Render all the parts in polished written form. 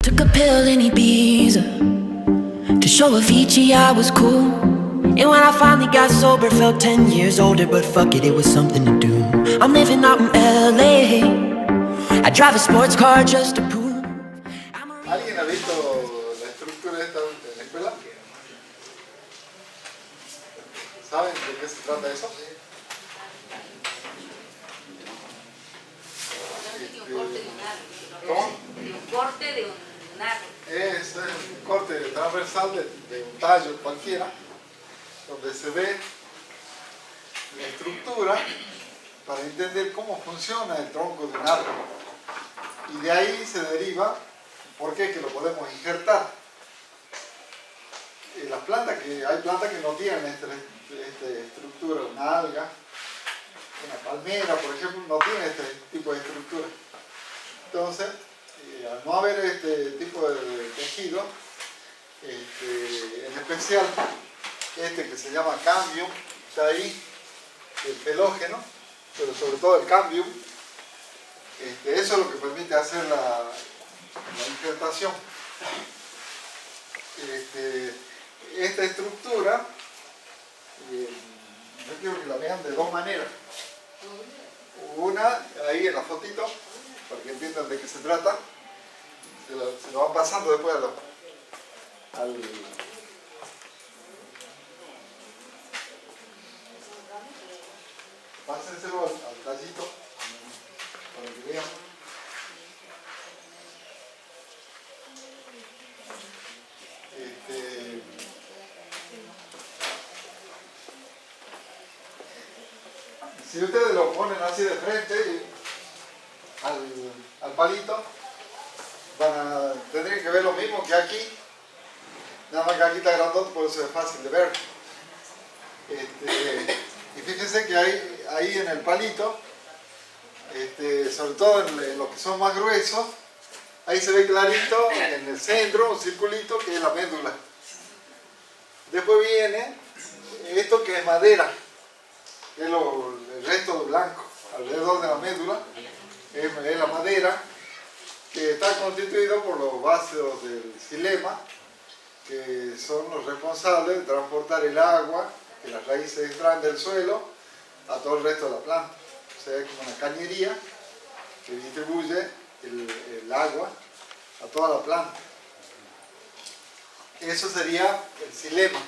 Took a pill in Ibiza to show Avicii I was cool. And when I finally got sober, felt 10 years older. But fuck it, it was something to do. I'm living out in LA. I drive a sports car just to prove. ¿Alguien ha visto la estructura esta en la escuela? ¿Saben de qué se trata eso? ¿Cómo? De un corte de un árbol. Es un corte transversal de un tallo cualquiera, donde se ve la estructura para entender cómo funciona el tronco de un árbol. Y de ahí se deriva por qué que lo podemos injertar. Hay plantas que no tienen esta estructura, una alga, una palmera, por ejemplo, no tiene este tipo de estructura. Entonces, al no haber este tipo de tejido, en especial este que se llama cambium, está ahí, el pelógeno, pero sobre todo el cambium, eso es lo que permite hacer la injertación. Esta estructura, yo quiero que la vean de dos maneras. Una, ahí en la fotito, para que entiendan de qué se trata. Se lo van pasando después al pásenselo al tallito para que vean. Si ustedes lo ponen así de frente al palito, tendrían que ver lo mismo que aquí, nada más que aquí está grandote, por eso es fácil de ver. Y fíjense que ahí en el palito, sobre todo en los que son más gruesos, ahí se ve clarito en el centro, un circulito que es la médula. Después viene esto que es madera, que es el resto blanco alrededor de la médula, es la madera, que está constituido por los vástagos del xilema, que son los responsables de transportar el agua que las raíces extraen del suelo a todo el resto de la planta. O sea, es como una cañería que distribuye el agua a toda la planta. Eso sería el xilema.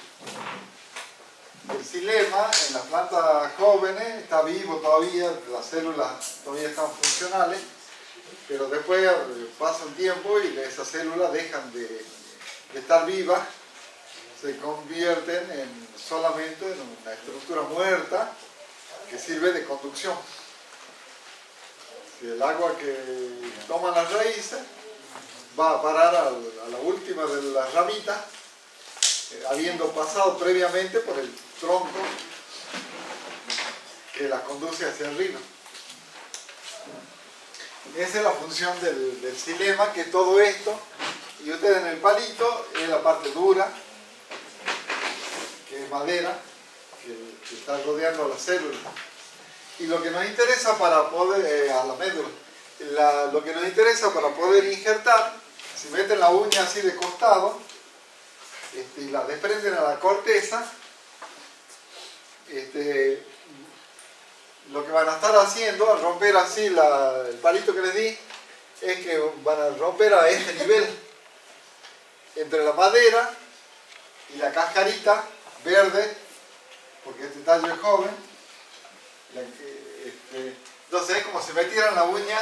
El xilema en las plantas jóvenes está vivo todavía, las células todavía están funcionales, pero después pasa un tiempo y esas células dejan de estar vivas, se convierten solamente en una estructura muerta que sirve de conducción. Si el agua que toman las raíces va a parar a la última de las ramitas, habiendo pasado previamente por el tronco que la conduce hacia arriba. Esa es la función del xilema, que todo esto, y ustedes en el palito, es la parte dura, que es madera, que está rodeando a la célula. Y lo que nos interesa para poder, a la médula, lo que nos interesa para poder injertar, si meten la uña así de costado, y la desprenden a la corteza, lo que van a estar haciendo al romper así el palito que les di, es que van a romper a este nivel, entre la madera y la cascarita verde, porque este tallo es joven. Entonces es como si metieran la uña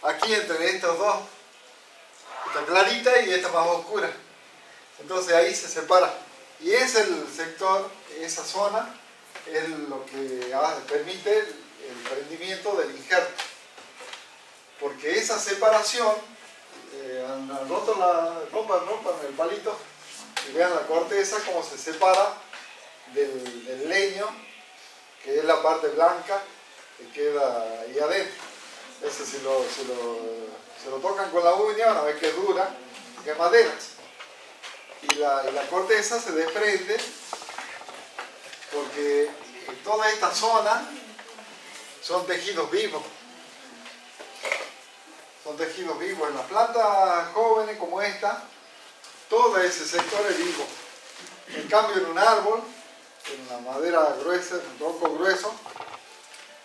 aquí entre estos dos, esta clarita y esta más oscura. Entonces ahí se separa, y es el sector, esa zona es lo que permite el rendimiento del injerto, porque esa separación, rompan el palito y vean la corteza como se separa del leño, que es la parte blanca que queda ahí adentro. Ese se lo tocan con la uña, van a ver que es dura, que es madera. Y la corteza se desprende porque toda esta zona son tejidos vivos. son tejidos vivos. En las plantas jóvenes como esta, todo ese sector es vivo. En cambio, en un árbol, en una madera gruesa, en un tronco grueso,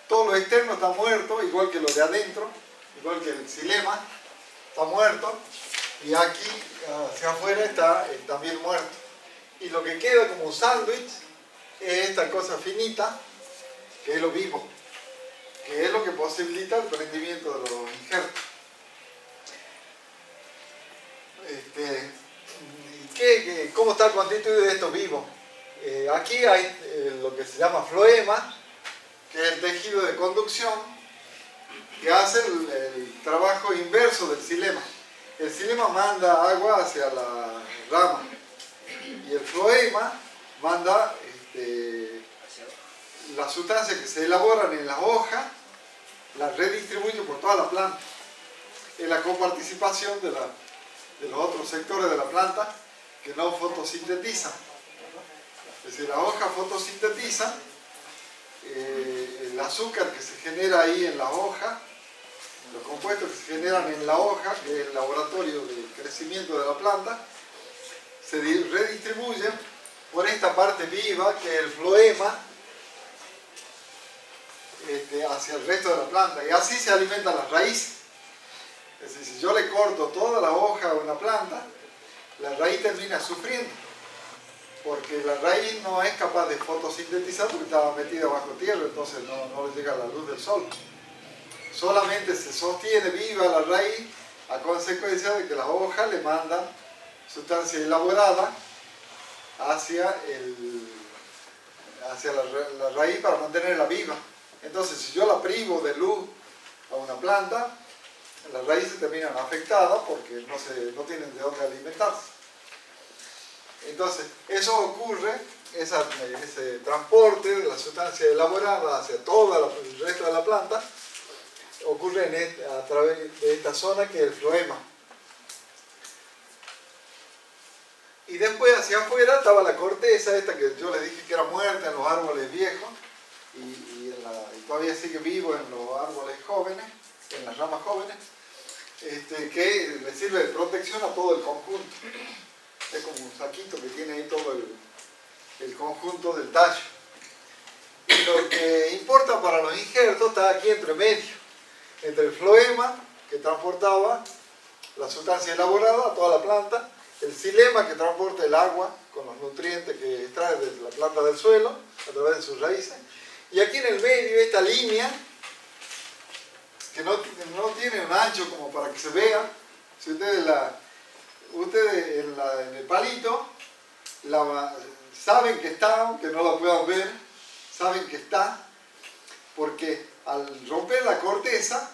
todo lo externo está muerto, igual que lo de adentro, igual que el xilema, está muerto, y aquí hacia afuera está también muerto. Y lo que queda como un sándwich es esta cosa finita, que es lo vivo, que es lo que posibilita el prendimiento de los injertos. ¿Cómo está constituido esto vivo? Aquí hay lo que se llama floema, que es el tejido de conducción que hace el trabajo inverso del xilema. El xilema manda agua hacia la rama y el floema manda las sustancias que se elaboran en las hojas, las redistribuye por toda la planta. Es la coparticipación de los otros sectores de la planta que no fotosintetizan. Es decir, la hoja fotosintetiza el azúcar que se genera ahí en la hoja, los compuestos que se generan en la hoja, que es el laboratorio de crecimiento de la planta, se redistribuyen por esta parte viva, que es el floema, hacia el resto de la planta, y así se alimentan las raíces. Es decir, si yo le corto toda la hoja a una planta, la raíz termina sufriendo, porque la raíz no es capaz de fotosintetizar porque estaba metida bajo tierra, entonces no le llega la luz del sol. Solamente se sostiene viva la raíz a consecuencia de que las hojas le mandan sustancia elaborada hacia la raíz para mantenerla viva. Entonces, si yo la privo de luz a una planta, las raíces terminan afectadas porque no tienen de dónde alimentarse. Entonces, eso ocurre, ese transporte de la sustancia elaborada hacia todo el resto de la planta, ocurre a través de esta zona que es el floema. Y después hacia afuera estaba la corteza, esta que yo les dije que era muerta en los árboles viejos y todavía sigue vivo en los árboles jóvenes, en las ramas jóvenes, que le sirve de protección a todo el conjunto. Es como un saquito que tiene ahí todo el conjunto del tallo. Y lo que importa para los injertos está aquí entre medio, entre el floema, que transportaba la sustancia elaborada a toda la planta, el xilema, que transporta el agua con los nutrientes que extrae de la planta del suelo a través de sus raíces, y aquí en el medio esta línea que no tiene un ancho como para que se vea. Si ustedes en el palito saben que está, aunque no la puedan ver, saben que está, porque al romper la corteza,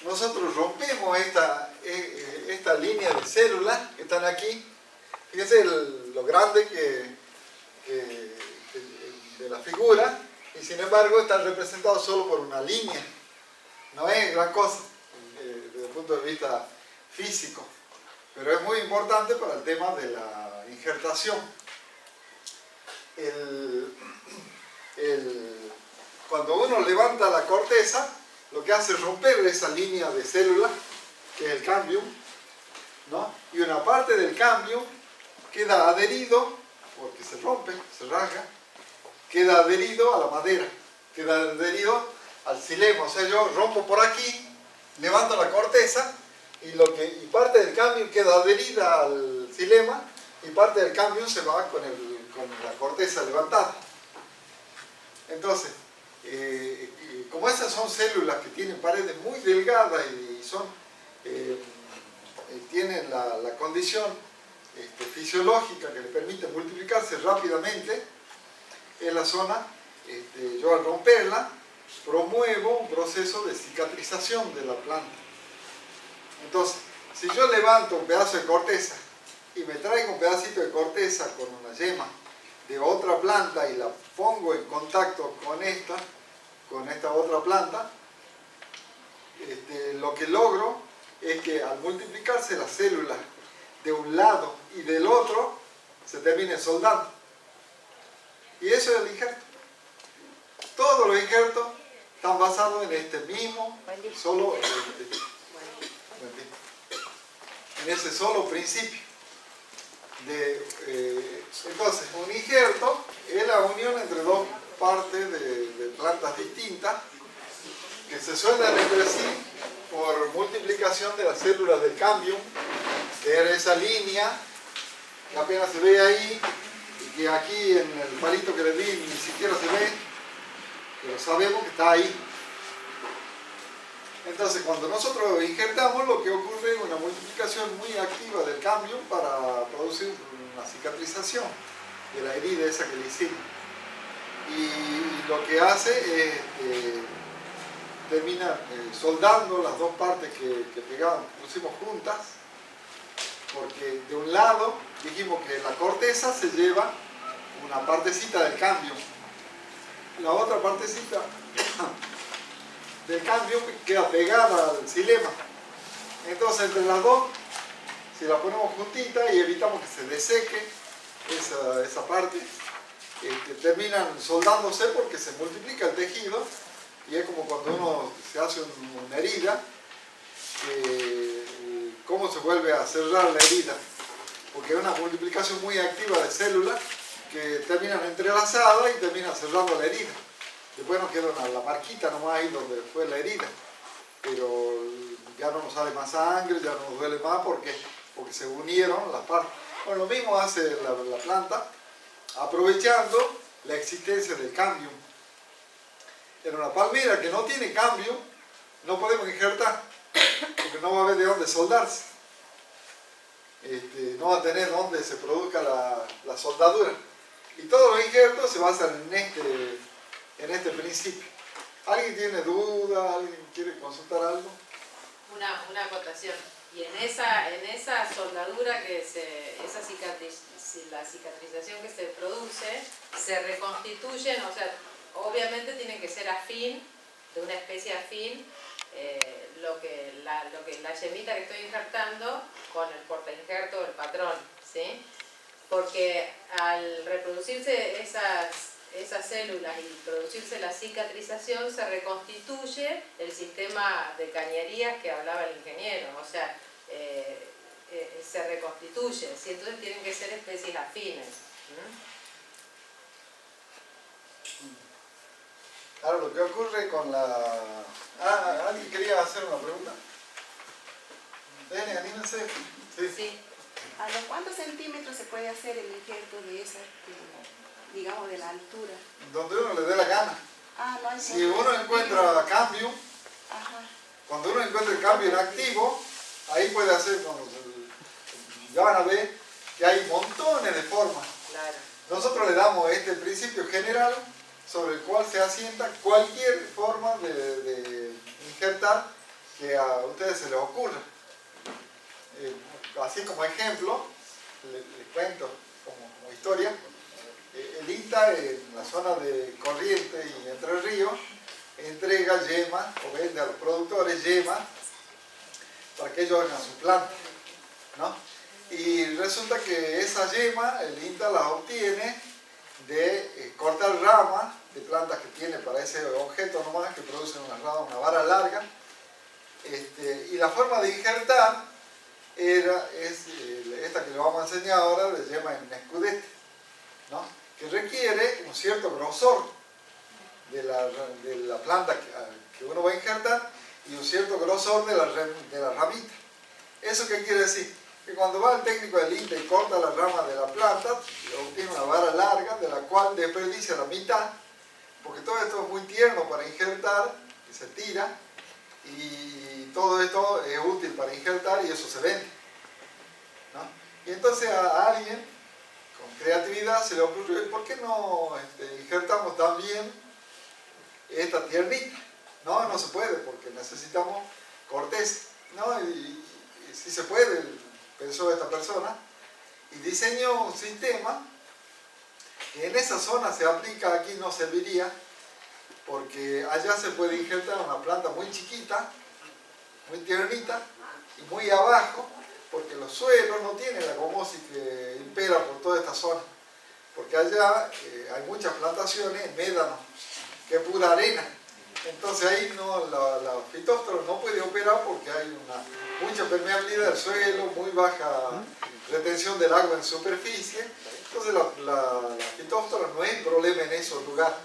nosotros rompemos esta línea de células que están aquí. Fíjense lo grande de la figura, y sin embargo está representado solo por una línea. No es gran cosa desde el punto de vista físico, pero es muy importante para el tema de la injertación. Cuando uno levanta la corteza, lo que hace es romper esa línea de células, que es el cambium, ¿no? Y una parte del cambium queda adherido, porque se rompe, se rasga, queda adherido a la madera, queda adherido al xilema. O sea, yo rompo por aquí, levanto la corteza, y parte del cambium queda adherida al xilema, y parte del cambium se va con la corteza levantada. Entonces, como esas son células que tienen paredes muy delgadas y tienen la condición fisiológica que les permite multiplicarse rápidamente, en la zona, yo al romperla, promuevo un proceso de cicatrización de la planta. Entonces, si yo levanto un pedazo de corteza y me traigo un pedacito de corteza con una yema de otra planta y la pongo en contacto con esta otra planta, lo que logro es que al multiplicarse las células de un lado y del otro, se terminen soldando. Y eso es el injerto. Todos los injertos están basados en este mismo, solo en ese solo principio. Entonces, un injerto es la unión entre dos partes de plantas distintas que se sueldan entre sí por multiplicación de las células del cambium, que era esa línea que apenas se ve ahí y que aquí en el palito que le di ni siquiera se ve, pero sabemos que está ahí. Entonces, cuando nosotros injertamos, lo que ocurre es una multiplicación muy activa del cambium para producir una cicatrización de la herida esa que le hicimos. Y lo que hace es termina soldando las dos partes que pegamos, que pusimos juntas, porque de un lado dijimos que la corteza se lleva una partecita del cambium, la otra partecita del cambium queda pegada al xilema. Entonces entre las dos, si las ponemos juntitas y evitamos que se deseque esa parte, terminan soldándose porque se multiplica el tejido y es como cuando uno se hace una herida, cómo se vuelve a cerrar la herida, porque es una multiplicación muy activa de células que terminan entrelazadas y terminan cerrando la herida. Después nos queda la marquita nomás ahí donde fue la herida, pero ya no nos sale más sangre, ya no nos duele más porque se unieron las partes. Bueno, lo mismo hace la planta, aprovechando la existencia del cambium. En una palmera que no tiene cambium, no podemos injertar, porque no va a haber de dónde soldarse. No va a tener donde se produzca la soldadura. Y todos los injertos se basan en este principio. ¿Alguien tiene duda? ¿Alguien quiere consultar algo? Una acotación. Y en esa soldadura la cicatrización que se produce, se reconstituyen, o sea, obviamente tienen que ser afín, de una especie afín, la yemita que estoy injertando con el portainjerto o el patrón, ¿sí? Porque al reproducirse esas células y producirse la cicatrización, se reconstituye el sistema de cañerías que hablaba el ingeniero, o sea, se reconstituye, ¿sí? Entonces tienen que ser especies afines. Ahora, lo que ocurre con la... ¿alguien quería hacer una pregunta? Ven, anímense. Sí. ¿A los cuántos centímetros se puede hacer el injerto de esa, digamos, de la altura? Donde uno le dé la gana. No hay Si uno encuentra cambium, cuando uno encuentra el cambio activo, ahí puede hacer, ya van a ver que hay montones de formas. Claro. Nosotros le damos este principio general sobre el cual se asienta cualquier forma de injertar que a ustedes se les ocurra. Así como ejemplo, les cuento como historia, el INTA en la zona de Corrientes y Entre Ríos entrega yemas o vende a los productores yemas para que ellos hagan su planta, ¿no? Y resulta que esa yema el INTA las obtiene de cortar ramas de plantas que tiene para ese objeto nomás, que producen una vara larga, y la forma de injertar es esta que le vamos a enseñar ahora, de yema en escudete, ¿no? Que requiere un cierto grosor de la planta que uno va a injertar y un cierto grosor de la ramita. ¿Eso qué quiere decir? Que cuando va el técnico del INTA y corta la rama de la planta, obtiene una vara larga de la cual desperdicia la mitad, porque todo esto es muy tierno para injertar, y se tira, y todo esto es útil para injertar y eso se vende, ¿no? Y entonces a alguien con creatividad se le ocurrió, ¿por qué no injertamos también esta tiernita? No se puede porque necesitamos corteza, ¿no? Y sí se puede, pensó esta persona, y diseñó un sistema que en esa zona se aplica, aquí no serviría, porque allá se puede injertar una planta muy chiquita, muy tiernita, y muy abajo, porque los suelos no tienen la gomosis que impera por toda esta zona, porque allá hay muchas plantaciones, médanos, que es pura arena, Entonces ahí no, la fitóftora no puede operar porque hay mucha permeabilidad del suelo, muy baja retención del agua en superficie. Entonces la fitóftora no es problema en esos lugares.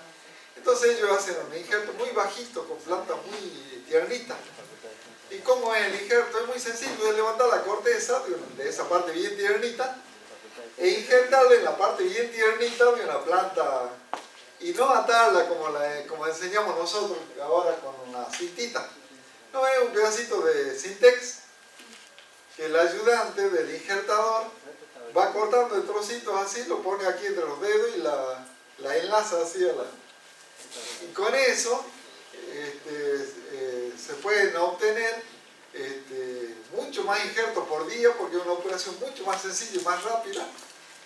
Entonces ellos hacen un injerto muy bajito con plantas muy tiernitas. ¿Y cómo es el injerto? Es muy sencillo, es levantar la corteza de esa parte bien tiernita e injertarla en la parte bien tiernita de una planta y no atarla como enseñamos nosotros ahora con una cintita. No, es un pedacito de Sintex que el ayudante del injertador va cortando en trocitos así, lo pone aquí entre los dedos y la enlaza así a la... Y con eso se pueden obtener mucho más injertos por día porque es una operación mucho más sencilla y más rápida.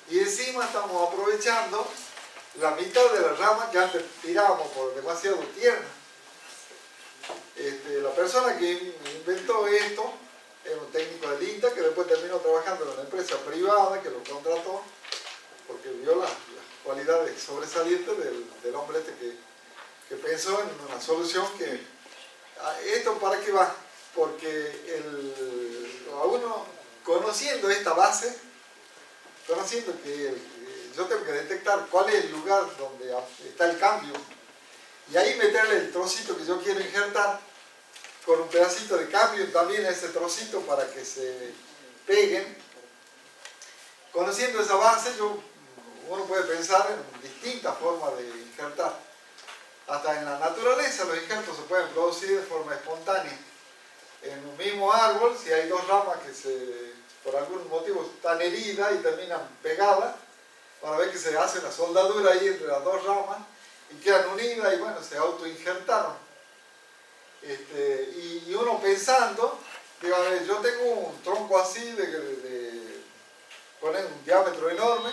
Y encima estamos aprovechando la mitad de la rama que antes tirábamos por demasiado tierna. La persona que inventó esto era un técnico del INTA que después terminó trabajando en una empresa privada que lo contrató porque vio las cualidades sobresalientes del hombre que pensó en una solución que... ¿Esto para qué va? Porque a uno, conociendo esta base, conociendo que yo tengo que detectar cuál es el lugar donde está el cambio y ahí meterle el trocito que yo quiero injertar con un pedacito de cambio también a ese trocito para que se peguen. Conociendo esa base, uno puede pensar en distintas formas de injertar. Hasta en la naturaleza los injertos se pueden producir de forma espontánea. En un mismo árbol, si hay dos ramas que por algún motivo están heridas y terminan pegadas, van a ver que se hace una soldadura ahí entre las dos ramas y quedan unidas y bueno, se autoinjertaron. Y uno pensando, digo, a ver, yo tengo un tronco así de poner un diámetro enorme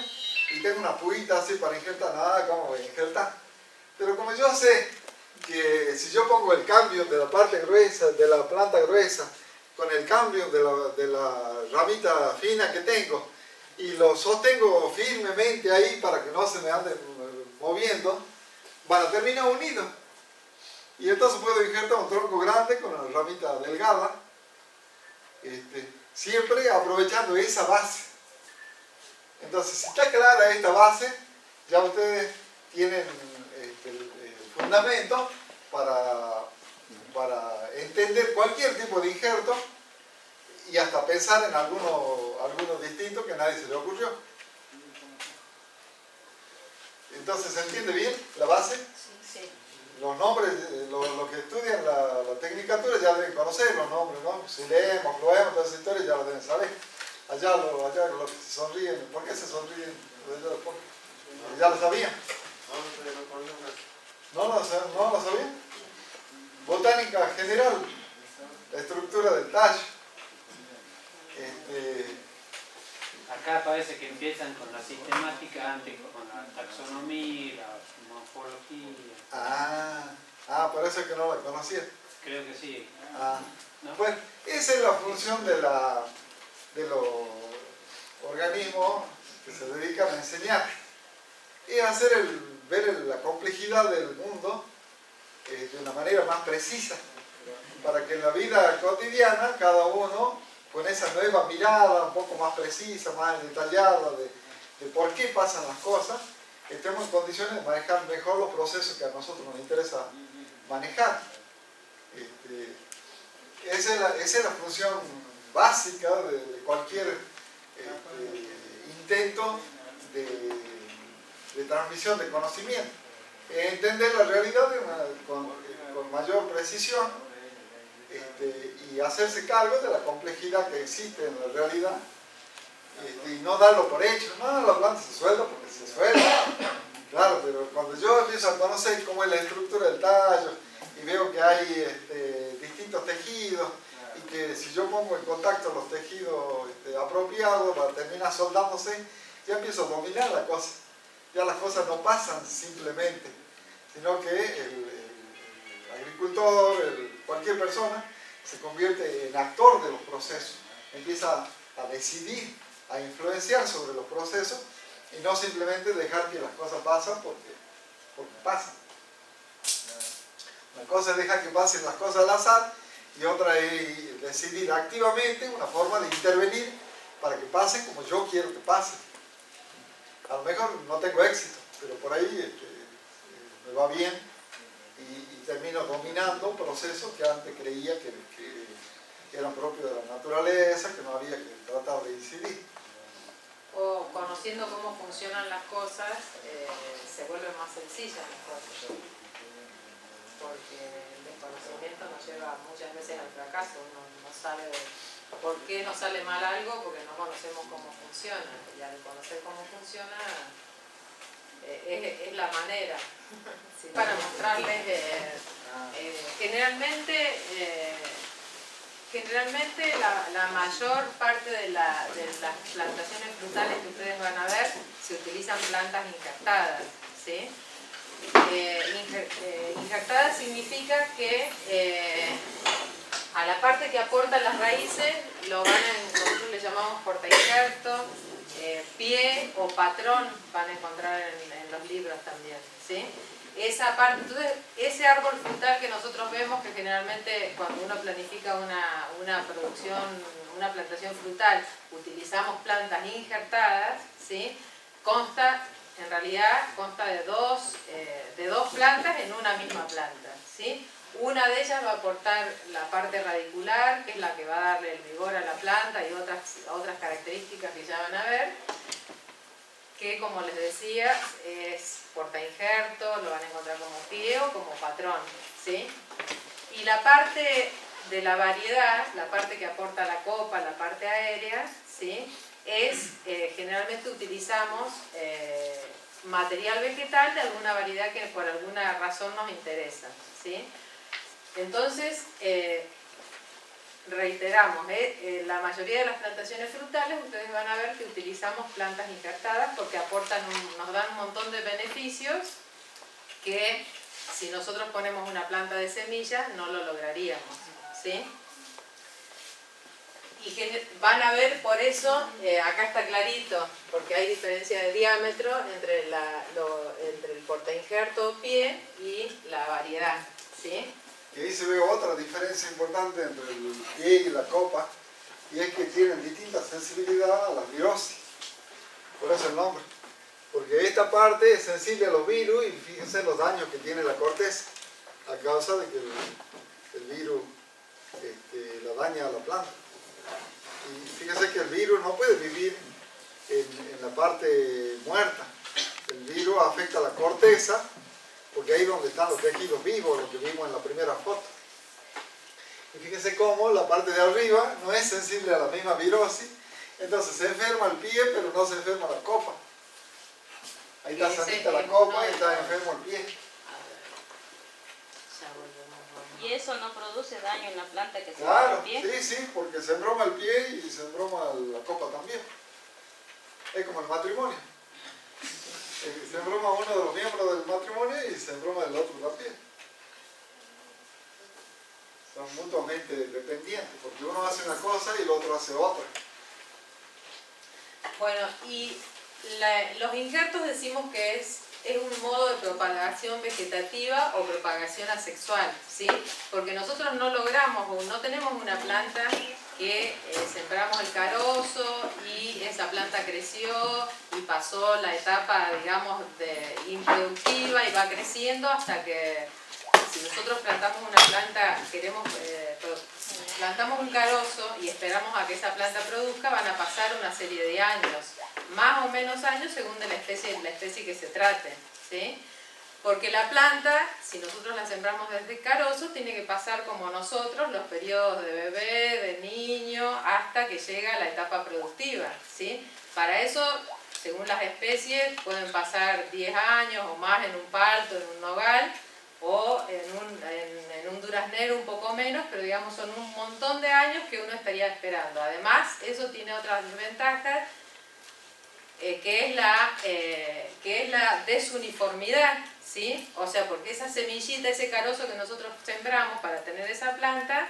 y tengo una puita así para injertar, nada, ¿cómo voy a injertar? Pero como yo sé que si yo pongo el cambio de la parte gruesa, de la planta gruesa, con el cambio de la ramita fina que tengo, y lo sostengo firmemente ahí para que no se me ande moviendo, van a terminar unidos. Y entonces puedo injertar un tronco grande con una ramita delgada, siempre aprovechando esa base. Entonces, si está clara esta base, ya ustedes tienen el fundamento para entender cualquier tipo de injerto y hasta pensar en algunos distintos que a nadie se le ocurrió. Entonces, ¿se entiende bien la base? Sí. Los nombres, los que estudian la tecnicatura ya deben conocer los nombres, ¿no? Si leemos, lo vemos, todas esas historias ya lo deben saber. Allá los que se sonríen, ¿por qué se sonríen? ¿Ya lo sabían? ¿No lo sabían? Botánica general, la estructura del tallo. Acá parece que empiezan con la sistemática, antes con la taxonomía, la morfología. Por eso es que no la conocía. Creo que sí. ¿No? Bueno, esa es la función de los organismos que se dedican a enseñar. Es ver la complejidad del mundo de una manera más precisa, para que en la vida cotidiana cada uno, con esa nueva mirada un poco más precisa, más detallada de por qué pasan las cosas, estemos en condiciones de manejar mejor los procesos que a nosotros nos interesa manejar. Esa es la función básica de cualquier intento de transmisión de conocimiento. Entender la realidad con mayor precisión y hacerse cargo de la complejidad que existe en la realidad y no darlo por hecho. No, la planta se suelda porque se suelda. Claro, pero cuando yo empiezo a conocer cómo es la estructura del tallo y veo que hay distintos tejidos y que si yo pongo en contacto los tejidos apropiados para terminar soldándose, ya empiezo a dominar la cosa. Ya las cosas no pasan simplemente, sino que el agricultor, cualquier persona, se convierte en actor de los procesos, empieza a decidir, a influenciar sobre los procesos y no simplemente dejar que las cosas pasen porque pasan. Una cosa es dejar que pasen las cosas al azar y otra es decidir activamente una forma de intervenir para que pasen como yo quiero que pasen. A lo mejor no tengo éxito, pero por ahí me va bien y termino dominando procesos que antes creía que eran propios de la naturaleza, que no había que tratar de incidir. O conociendo cómo funcionan las cosas, se vuelven más sencillas las cosas. Porque el desconocimiento nos lleva muchas veces al fracaso. Uno no sabe por qué nos sale mal algo, porque no conocemos cómo funciona. Y al conocer cómo funciona, es la manera. Sí, para mostrarles, generalmente la mayor parte de las plantaciones frutales que ustedes van a ver se utilizan plantas injertadas, ¿sí? Injertadas significa que a la parte que aportan las raíces, nosotros le llamamos portainjerto, pie o patrón, van a encontrar en los libros también, ¿sí? Esa parte, entonces, ese árbol frutal que nosotros vemos, que generalmente cuando uno planifica una plantación frutal, utilizamos plantas injertadas, ¿sí? En realidad consta de dos plantas en una misma planta, ¿sí? Una de ellas va a aportar la parte radicular, que es la que va a darle el vigor a la planta y otras características que ya van a ver, que como les decía es portainjerto, lo van a encontrar como pie o como patrón, ¿sí? Y la parte de la variedad, la parte que aporta la copa, la parte aérea, ¿sí? Generalmente utilizamos material vegetal de alguna variedad que por alguna razón nos interesa, ¿sí? Entonces, reiteramos, la mayoría de las plantaciones frutales ustedes van a ver que utilizamos plantas injertadas porque nos dan un montón de beneficios que si nosotros ponemos una planta de semillas no lo lograríamos, ¿sí? Y van a ver por eso, acá está clarito, porque hay diferencia de diámetro entre el portainjerto pie y la variedad, ¿sí? Y ahí se ve otra diferencia importante entre el pie y la copa, y es que tienen distinta sensibilidad a la virosis. Por eso el nombre. Porque esta parte es sensible a los virus y fíjense los daños que tiene la corteza a causa de que el virus la daña a la planta. Y fíjense que el virus no puede vivir en la parte muerta. El virus afecta a la corteza, porque ahí es donde están los tejidos vivos, lo que vimos en la primera foto. Y fíjense cómo la parte de arriba no es sensible a la misma virosis, entonces se enferma el pie, pero no se enferma la copa. Ahí está sanita la copa y está enfermo el pie. ¿Y eso no produce daño en la planta que se Claro, el pie? sí, porque se embroma el pie y se embroma la copa también. Es como el matrimonio. Se embroma uno de los miembros del matrimonio y se embroma el otro también. Son mutuamente dependientes, porque uno hace una cosa y el otro hace otra. Bueno, y los injertos decimos que es un modo de propagación vegetativa o propagación asexual, ¿sí? Porque nosotros no logramos o no tenemos una planta que sembramos el carozo y esa planta creció y pasó la etapa, digamos, de improductiva y va creciendo hasta que si nosotros plantamos una planta, plantamos un carozo y esperamos a que esa planta produzca, van a pasar una serie de años, más o menos años según de la especie que se trate, ¿sí? Porque la planta, si nosotros la sembramos desde carozo, tiene que pasar como nosotros los periodos de bebé, de niño, hasta que llega a la etapa productiva, ¿sí? Para eso, según las especies, pueden pasar 10 años o más en un palto, en un nogal, o en un duraznero un poco menos, pero digamos son un montón de años que uno estaría esperando. Además, eso tiene otras desventajas, que es la desuniformidad, ¿sí? O sea, porque esa semillita, ese carozo que nosotros sembramos para tener esa planta,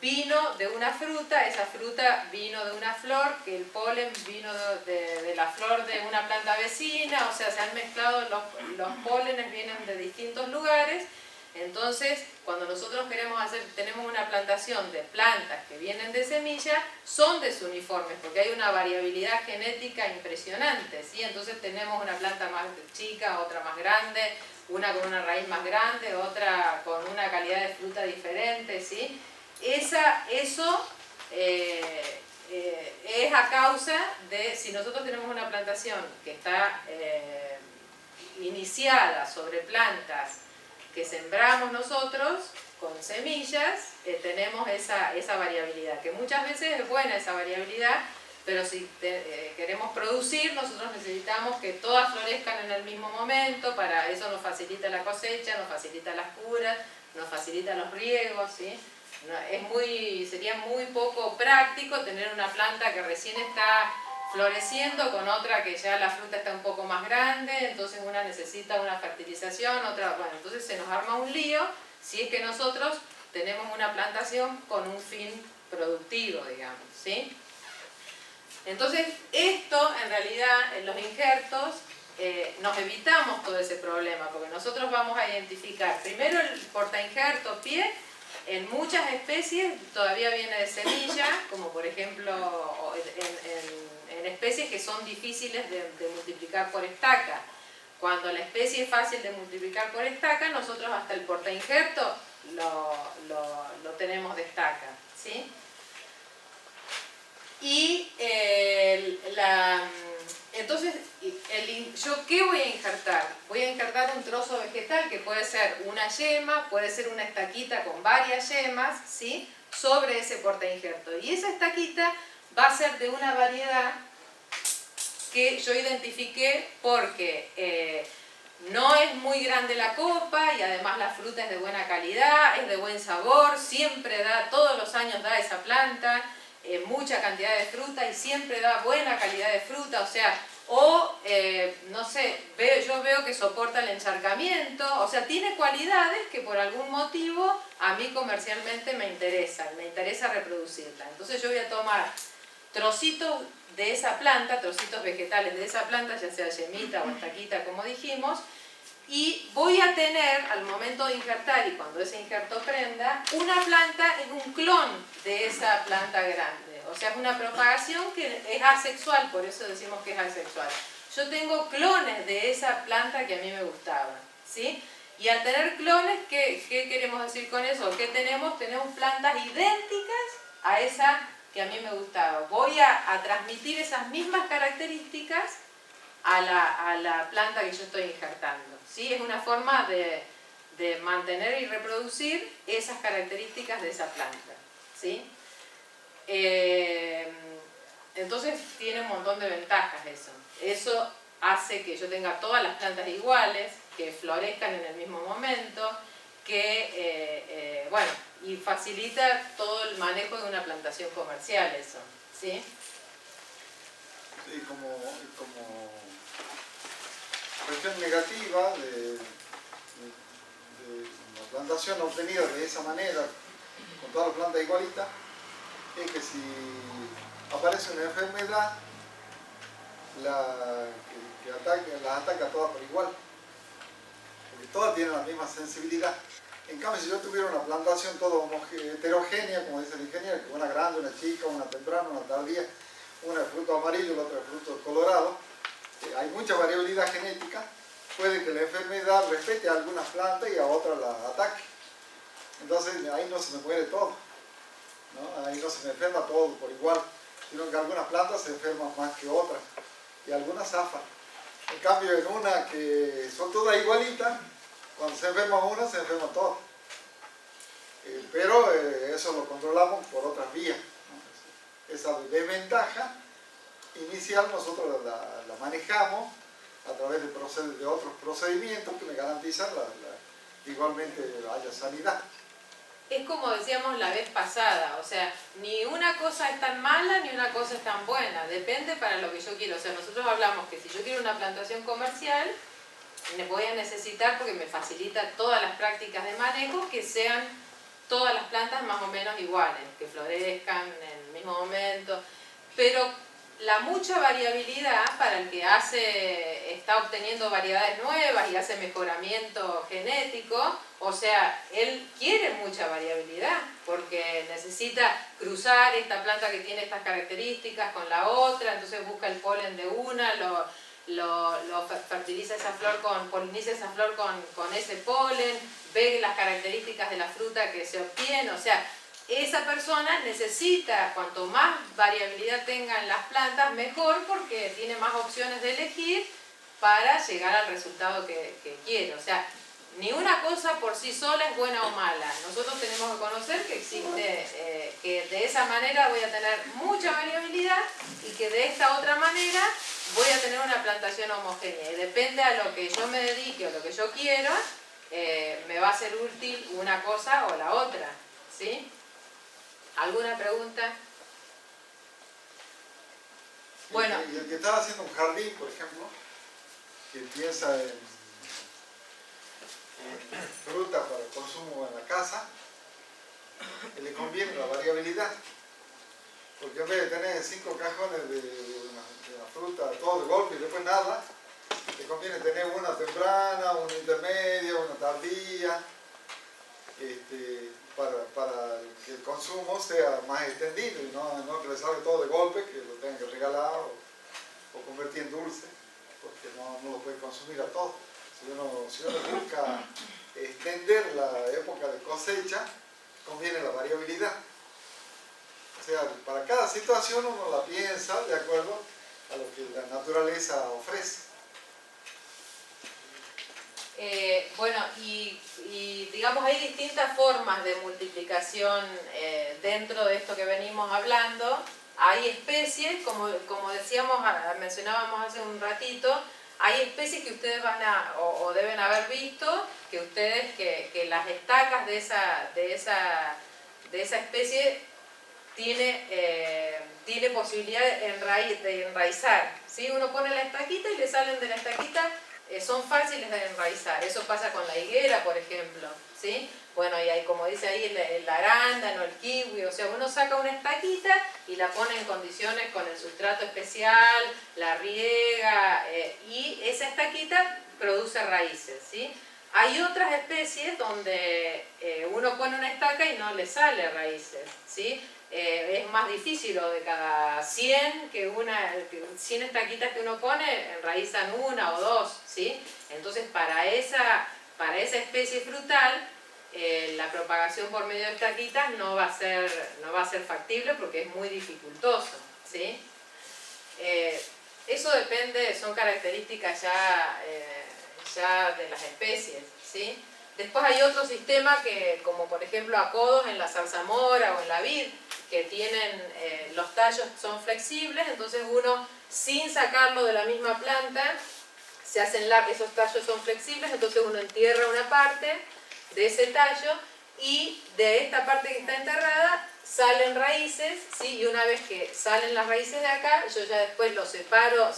vino de una fruta, esa fruta vino de una flor, que el polen vino de la flor de una planta vecina, o sea, se han mezclado, los pólenes vienen de distintos lugares, Entonces, cuando nosotros tenemos una plantación de plantas que vienen de semilla, son desuniformes, porque hay una variabilidad genética impresionante, ¿sí? Entonces tenemos una planta más chica, otra más grande, una con una raíz más grande, otra con una calidad de fruta diferente, ¿sí? Eso es a causa de, si nosotros tenemos una plantación que está iniciada sobre plantas que sembramos nosotros con semillas, tenemos esa variabilidad, que muchas veces es buena esa variabilidad, pero si queremos producir, nosotros necesitamos que todas florezcan en el mismo momento, para eso nos facilita la cosecha, nos facilita las curas, nos facilita los riegos, ¿sí? Sería muy poco práctico tener una planta que recién está floreciendo con otra que ya la fruta está un poco más grande, entonces una necesita una fertilización, otra, bueno, entonces se nos arma un lío si es que nosotros tenemos una plantación con un fin productivo, digamos, ¿sí? Entonces esto, en realidad, en los injertos, nos evitamos todo ese problema, porque nosotros vamos a identificar primero el portainjerto pie. En muchas especies todavía viene de semilla, como por ejemplo en especies que son difíciles de multiplicar por estaca. Cuando la especie es fácil de multiplicar por estaca, nosotros hasta el portainjerto lo tenemos de estaca, ¿sí? Y entonces, ¿yo qué voy a injertar? Voy a injertar un trozo vegetal que puede ser una yema, puede ser una estaquita con varias yemas, ¿sí? Sobre ese portainjerto. Y esa estaquita va a ser de una variedad que yo identifiqué porque no es muy grande la copa y además la fruta es de buena calidad, es de buen sabor, siempre da, todos los años da esa planta, mucha cantidad de fruta y siempre da buena calidad de fruta, o sea, no sé, yo veo que soporta el encharcamiento, o sea, tiene cualidades que por algún motivo a mí comercialmente me interesa reproducirla. Entonces yo voy a tomar trocitos de esa planta, trocitos vegetales de esa planta, ya sea yemita o estaquita como dijimos, y voy a tener, al momento de injertar y cuando ese injerto prenda, una planta en un clon de esa planta grande. O sea, es una propagación que es asexual, por eso decimos que es asexual. Yo tengo clones de esa planta que a mí me gustaba, ¿sí? Y al tener clones, ¿qué queremos decir con eso? ¿Qué tenemos? Tenemos plantas idénticas a esa que a mí me gustaba. Voy a transmitir esas mismas características a la planta que yo estoy injertando, ¿sí? Es una forma de mantener y reproducir esas características de esa planta, ¿sí? Entonces tiene un montón de ventajas eso. Eso hace que yo tenga todas las plantas iguales, que florezcan en el mismo momento, bueno, y facilita todo el manejo de una plantación comercial eso, ¿sí? Sí, como cuestión negativa de la plantación obtenida de esa manera, con todas las plantas igualitas, es que si aparece una enfermedad, las ataca todas por igual, porque todas tienen la misma sensibilidad. En cambio, si yo tuviera una plantación toda heterogénea, como dice el ingeniero, que una grande, una chica, una temprana, una tardía, una de fruto amarillo, la otra de fruto colorado, hay mucha variabilidad genética, puede que la enfermedad respete a algunas plantas y a otras las ataque. Entonces ahí no se me muere todo, ¿no? Ahí no se me enferma todo por igual, sino que algunas plantas se enferman más que otras y algunas zafan. En cambio, en una que son todas igualitas, cuando se enferma una, se enferma todas. Pero eso lo controlamos por otras vías, ¿no? Esa desventaja inicial nosotros la manejamos a través de otros procedimientos que me garantizan igualmente haya sanidad. Es como decíamos la vez pasada, o sea, ni una cosa es tan mala ni una cosa es tan buena, depende para lo que yo quiero. O sea, nosotros hablamos que si yo quiero una plantación comercial, voy a necesitar, porque me facilita todas las prácticas de manejo, que sean todas las plantas más o menos iguales, que florezcan en el mismo momento, pero la mucha variabilidad para el que está obteniendo variedades nuevas y hace mejoramiento genético, o sea, él quiere mucha variabilidad porque necesita cruzar esta planta que tiene estas características con la otra, entonces busca el polen de una, fertiliza esa flor poliniza esa flor con ese polen, ve las características de la fruta que se obtiene, o sea, esa persona necesita, cuanto más variabilidad tenga en las plantas, mejor, porque tiene más opciones de elegir para llegar al resultado que quiere. O sea, ni una cosa por sí sola es buena o mala. Nosotros tenemos que conocer que existe, que de esa manera voy a tener mucha variabilidad y que de esta otra manera voy a tener una plantación homogénea. Y depende a lo que yo me dedique o lo que yo quiero, me va a ser útil una cosa o la otra, ¿sí? ¿Alguna pregunta? Bueno. Y el que está haciendo un jardín, por ejemplo, que piensa en fruta para consumo en la casa, le conviene la variabilidad. Porque en vez de tener 5 cajones de una fruta, todo de golpe y después nada, le conviene tener una temprana, una intermedia, una tardía, para que el consumo sea más extendido y no que le salga todo de golpe, que lo tengan que regalar o convertir en dulce, porque no lo puede consumir a todo. Si uno busca extender la época de cosecha, conviene la variabilidad. O sea, para cada situación uno la piensa de acuerdo a lo que la naturaleza ofrece. Bueno, y digamos hay distintas formas de multiplicación dentro de esto que venimos hablando. Hay especies, como decíamos, mencionábamos hace un ratito, hay especies que ustedes van o deben haber visto, que las estacas de esa especie tiene posibilidad de enraizar, ¿sí? Uno pone la estaquita y le salen de la estaquita, son fáciles de enraizar. Eso pasa con la higuera, por ejemplo, ¿sí? Bueno, y hay, como dice ahí, el arándano, el kiwi, o sea, uno saca una estaquita y la pone en condiciones con el sustrato especial, la riega, y esa estaquita produce raíces, ¿sí? Hay otras especies donde uno pone una estaca y no le sale raíces, ¿sí? Es más difícil, o de cada 100 100 estaquitas que uno pone, enraizan una o dos, ¿sí? Entonces para esa especie frutal, la propagación por medio de estaquitas no va a ser factible porque es muy dificultoso, ¿sí? Eso depende, son características ya de las especies, ¿sí? Después hay otro sistema como por ejemplo acodos en la zarzamora o en la vid, que tienen, los tallos son flexibles, entonces uno, sin sacarlo de la misma planta, esos tallos son flexibles, entonces uno entierra una parte de ese tallo y de esta parte que está enterrada salen raíces, ¿sí? Y una vez que salen las raíces de acá, yo ya después lo separo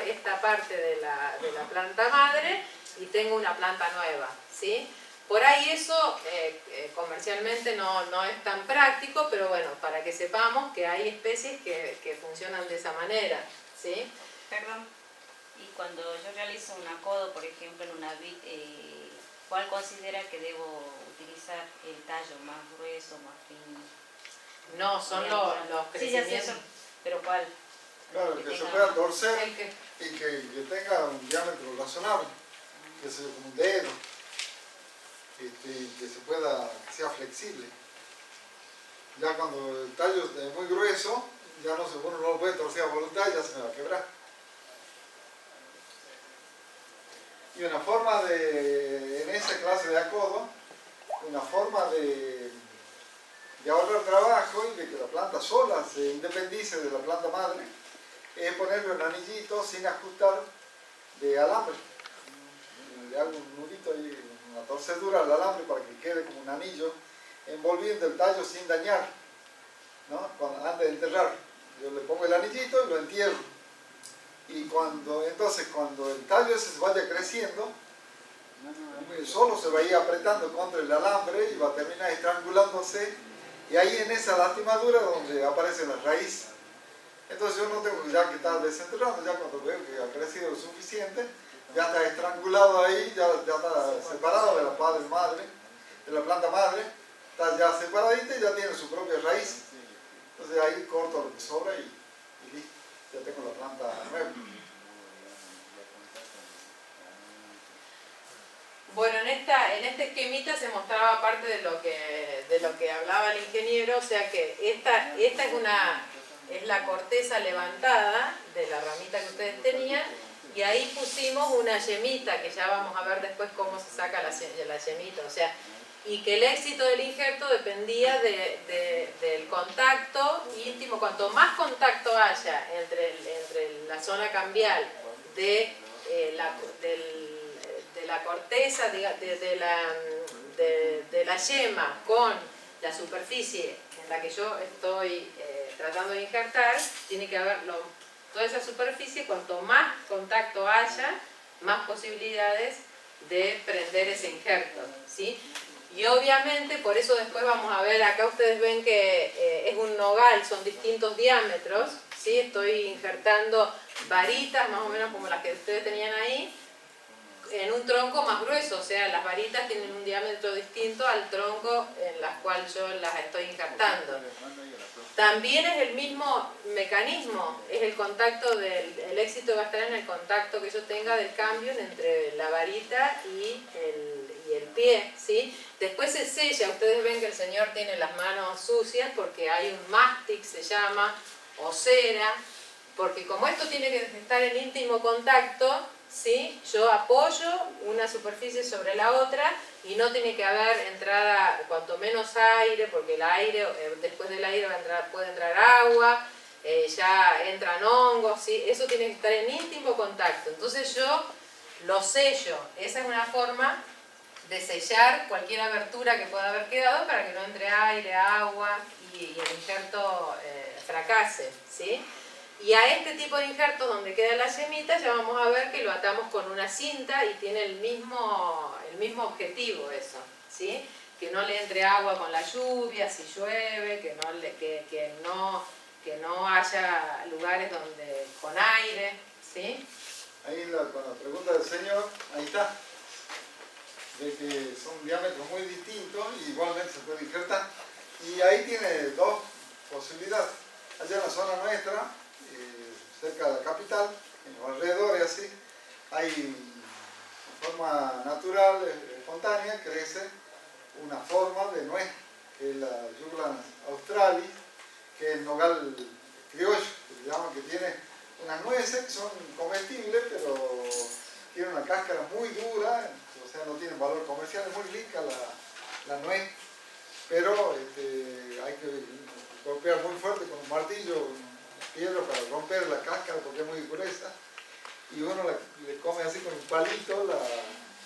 esta parte de la planta madre y tengo una planta nueva, ¿sí? Por ahí eso comercialmente no es tan práctico, pero bueno, para que sepamos que hay especies que funcionan de esa manera, ¿sí? Perdón, y cuando yo realizo un acodo, por ejemplo, en una vid, ¿cuál considera que debo utilizar el tallo más grueso, más fino? No, son los crecimientos. Sí, ya sé eso, pero ¿cuál? Claro, que se pueda torcer y que tenga un diámetro razonable, que sea como un dedo. Que sea flexible. Ya cuando el tallo es muy grueso, ya uno no lo puede torcer a voluntad, ya se me va a quebrar. Y una forma en esa clase de acodo, una forma de ahorrar trabajo y de que la planta sola se independice de la planta madre, es ponerle un anillito sin ajustar de alambre. Le hago un nudito ahí, una torcedura al alambre para que quede como un anillo, envolviendo el tallo sin dañar, ¿no? Antes de enterrar, yo le pongo el anillito y lo entierro. Y cuando el tallo ese se vaya creciendo, solo se va a ir apretando contra el alambre y va a terminar estrangulándose, y ahí en esa lastimadura donde aparecen las raíces. Entonces yo no tengo ya que estar desenterrando, ya cuando veo que ha crecido lo suficiente, ya está estrangulado ahí, ya está separado de la padre madre, de la planta madre, está ya separadita y ya tiene su propia raíz. Entonces ahí corto lo que sobra y listo, ya tengo la planta nueva. Bueno, en este esquemita se mostraba parte de lo que hablaba el ingeniero, o sea que esta es la corteza levantada de la ramita que ustedes tenían, y ahí pusimos una yemita, que ya vamos a ver después cómo se saca la yemita, o sea, y que el éxito del injerto dependía del contacto íntimo. Cuanto más contacto haya entre la zona cambial de la corteza, de la yema con la superficie en la que yo estoy tratando de injertar, tiene que haber toda esa superficie. Cuanto más contacto haya, más posibilidades de prender ese injerto, ¿sí? Y obviamente, por eso después vamos a ver, acá ustedes ven que es un nogal, son distintos diámetros, ¿sí? Estoy injertando varitas más o menos como las que ustedes tenían ahí, en un tronco más grueso, o sea, las varitas tienen un diámetro distinto al tronco en las cuales yo las estoy injertando. También es el mismo mecanismo, es el contacto el éxito va a estar en el contacto que yo tenga del cambio entre la varita y el pie, ¿sí? Después se sella, ustedes ven que el señor tiene las manos sucias porque hay un mástic, se llama, o cera, porque como esto tiene que estar en íntimo contacto, ¿sí? Yo apoyo una superficie sobre la otra y no tiene que haber entrada, cuanto menos aire, porque el aire, después del aire puede entrar agua, ya entran hongos, ¿sí? Eso tiene que estar en íntimo contacto. Entonces yo lo sello, esa es una forma de sellar cualquier abertura que pueda haber quedado para que no entre aire, agua y el injerto fracase, ¿sí? Y a este tipo de injertos donde queda la yemita ya vamos a ver que lo atamos con una cinta y tiene el mismo objetivo eso, ¿sí? Que no le entre agua con la lluvia, si llueve, que no haya lugares donde con aire, ¿sí? Ahí con la pregunta del señor, ahí está, de que son diámetros muy distintos y igualmente se puede injertar. Y ahí tiene dos posibilidades. Allá en la zona nuestra, cerca de la capital, en los alrededores así, hay de forma natural, espontánea, crece una forma de nuez, que es la Juglans australis, que es el nogal criollo, que se llama, que tiene unas nueces que son comestibles, pero tiene una cáscara muy dura, o sea, no tiene valor comercial, es muy rica la nuez, pero hay que golpear muy fuerte con un martillo, piedra para romper la cáscara porque es muy gruesa, y uno le come así con un palito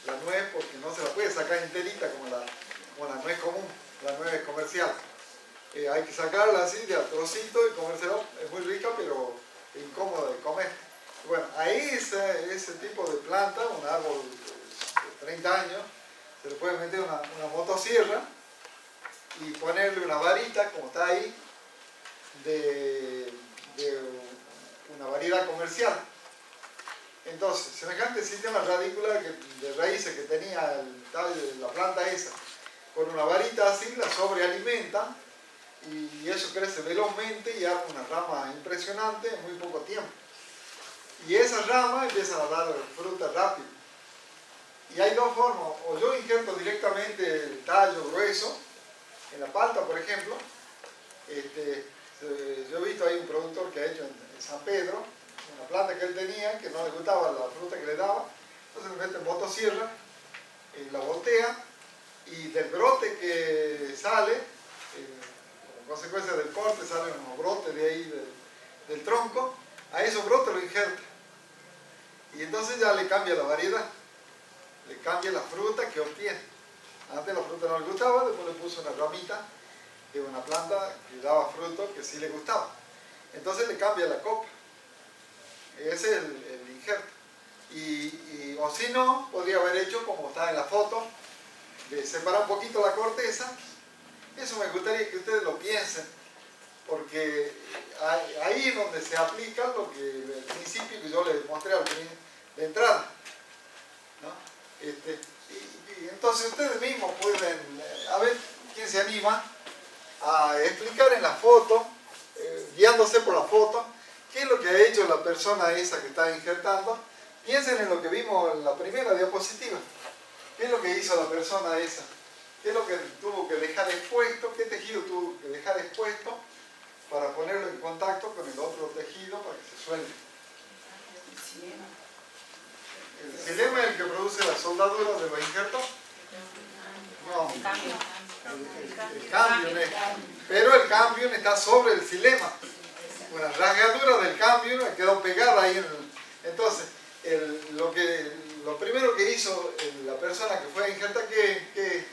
la nuez porque no se la puede sacar enterita como la nuez común, la nuez comercial. Hay que sacarla así de a trocito y comérsela, es muy rica pero incómoda de comer. Bueno, a ese tipo de planta, un árbol de 30 años, se le puede meter una motosierra y ponerle una varita, como está ahí, de una variedad comercial. Entonces, semejante sistema radicular de raíces que tenía la planta esa, con una varita así la sobrealimenta y eso crece velozmente y arma una rama impresionante en muy poco tiempo. Y esas ramas empiezan a dar fruta rápido. Y hay dos formas, o yo injerto directamente el tallo grueso, en la palta por ejemplo. Yo he visto ahí un productor que ha hecho en San Pedro, una planta que él tenía, que no le gustaba la fruta que le daba, entonces le mete en motosierra, la voltea, y del brote que sale, como consecuencia del corte, salen unos brotes de ahí del tronco, a esos brotes lo injerta. Y entonces ya le cambia la variedad, le cambia la fruta que obtiene. Antes la fruta no le gustaba, después le puso una ramita de una planta que daba fruto que sí le gustaba. Entonces le cambia la copa. Ese es el injerto. O si no, podría haber hecho como está en la foto, de separar un poquito la corteza. Eso me gustaría que ustedes lo piensen, porque ahí es donde se aplica el principio que yo les mostré de entrada, ¿no? Y entonces ustedes mismos pueden, a ver quién se anima a explicar en la foto, guiándose por la foto, qué es lo que ha hecho la persona esa que está injertando. Piensen en lo que vimos en la primera diapositiva. ¿Qué es lo que hizo la persona esa? ¿Qué es lo que tuvo que dejar expuesto? ¿Qué tejido tuvo que dejar expuesto para ponerlo en contacto con el otro tejido para que se suelte? ¿El xilema es el que produce la soldadura de los injertos? No. El cambium es. Pero el cambium está sobre el xilema. Una rasgadura del cambium quedó pegada ahí. Entonces, lo primero que hizo la persona que fue a injertar, ¿qué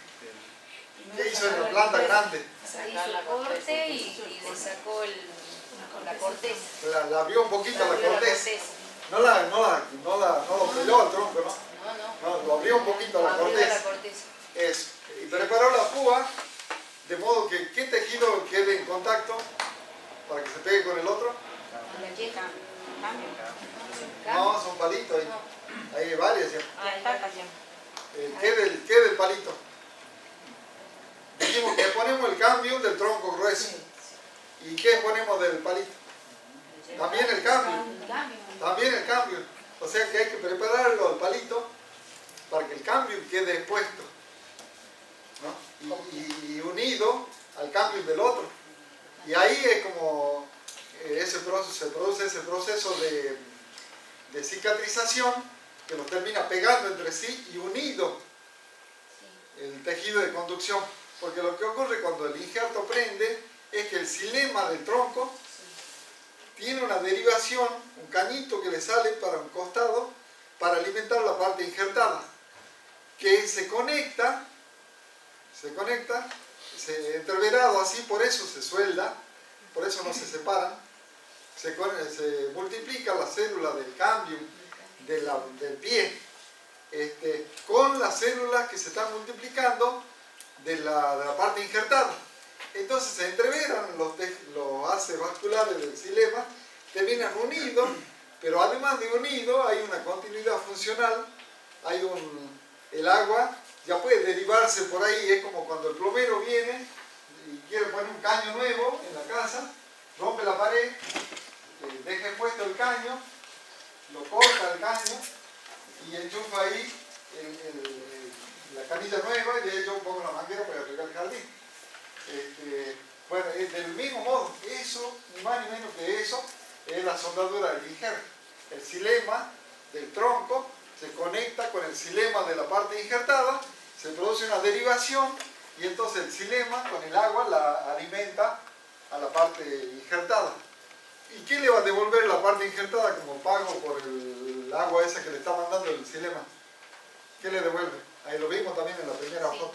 hizo en la planta grande? Hizo la corte y le sacó la corteza. La abrió un poquito la corteza. No lo peló al tronco, ¿no? No, lo abrió un poquito la corteza. Eso. Y preparó la púa de modo que ¿qué tejido quede en contacto para que se pegue con el otro? No, son palitos ahí. Hay varias ya. ¿Qué del palito? Dijimos que ponemos el cambio del tronco grueso. ¿Y qué ponemos del palito? También el cambio. También el cambio. O sea que hay que prepararlo al palito para que el cambio quede expuesto, ¿no? Y unido al cambio del otro. Y ahí es como se produce ese proceso de cicatrización que los termina pegando entre sí y unido el tejido de conducción. Porque lo que ocurre cuando el injerto prende es que el xilema del tronco tiene una derivación, un cañito que le sale para un costado para alimentar la parte injertada, que se conecta, entreverado así, por eso se suelda, por eso no se separan, se multiplica la célula del cambio del pie con las células que se están multiplicando de la parte injertada. Entonces se entreveran los haces vasculares del xilema, terminan unidos, pero además de unido hay una continuidad funcional, el agua ya puede derivarse por ahí. Es como cuando el plomero viene y quiere poner un caño nuevo en la casa, rompe la pared, deja expuesto el caño, lo corta el caño y enchufa ahí la canilla nueva, y de ahí yo pongo la manguera para regar el jardín. Bueno, del mismo modo, eso, ni más ni menos que eso, es la soldadura del injerto. El xilema del tronco se conecta con el xilema de la parte injertada, se produce una derivación y entonces el xilema con el agua la alimenta a la parte injertada. ¿Y qué le va a devolver la parte injertada como pago por el agua esa que le está mandando el xilema? ¿Qué le devuelve? Ahí lo vimos también en la primera foto.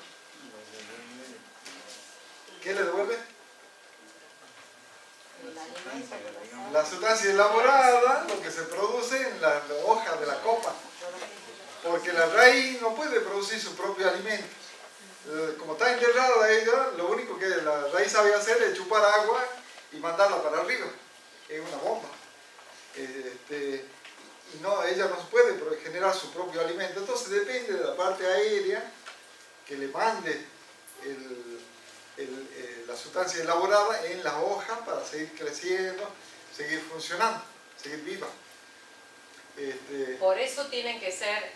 ¿Qué le devuelve? La sustancia elaborada, lo que se produce en la hoja de la copa. Porque la raíz no puede producir su propio alimento. Como está enterrada ella, lo único que la raíz sabe hacer es chupar agua y mandarla para arriba. Es una bomba. Y no, ella no puede generar su propio alimento. Entonces depende de la parte aérea que le mande la sustancia elaborada en las hojas para seguir creciendo, seguir funcionando, seguir viva. Por eso tienen que ser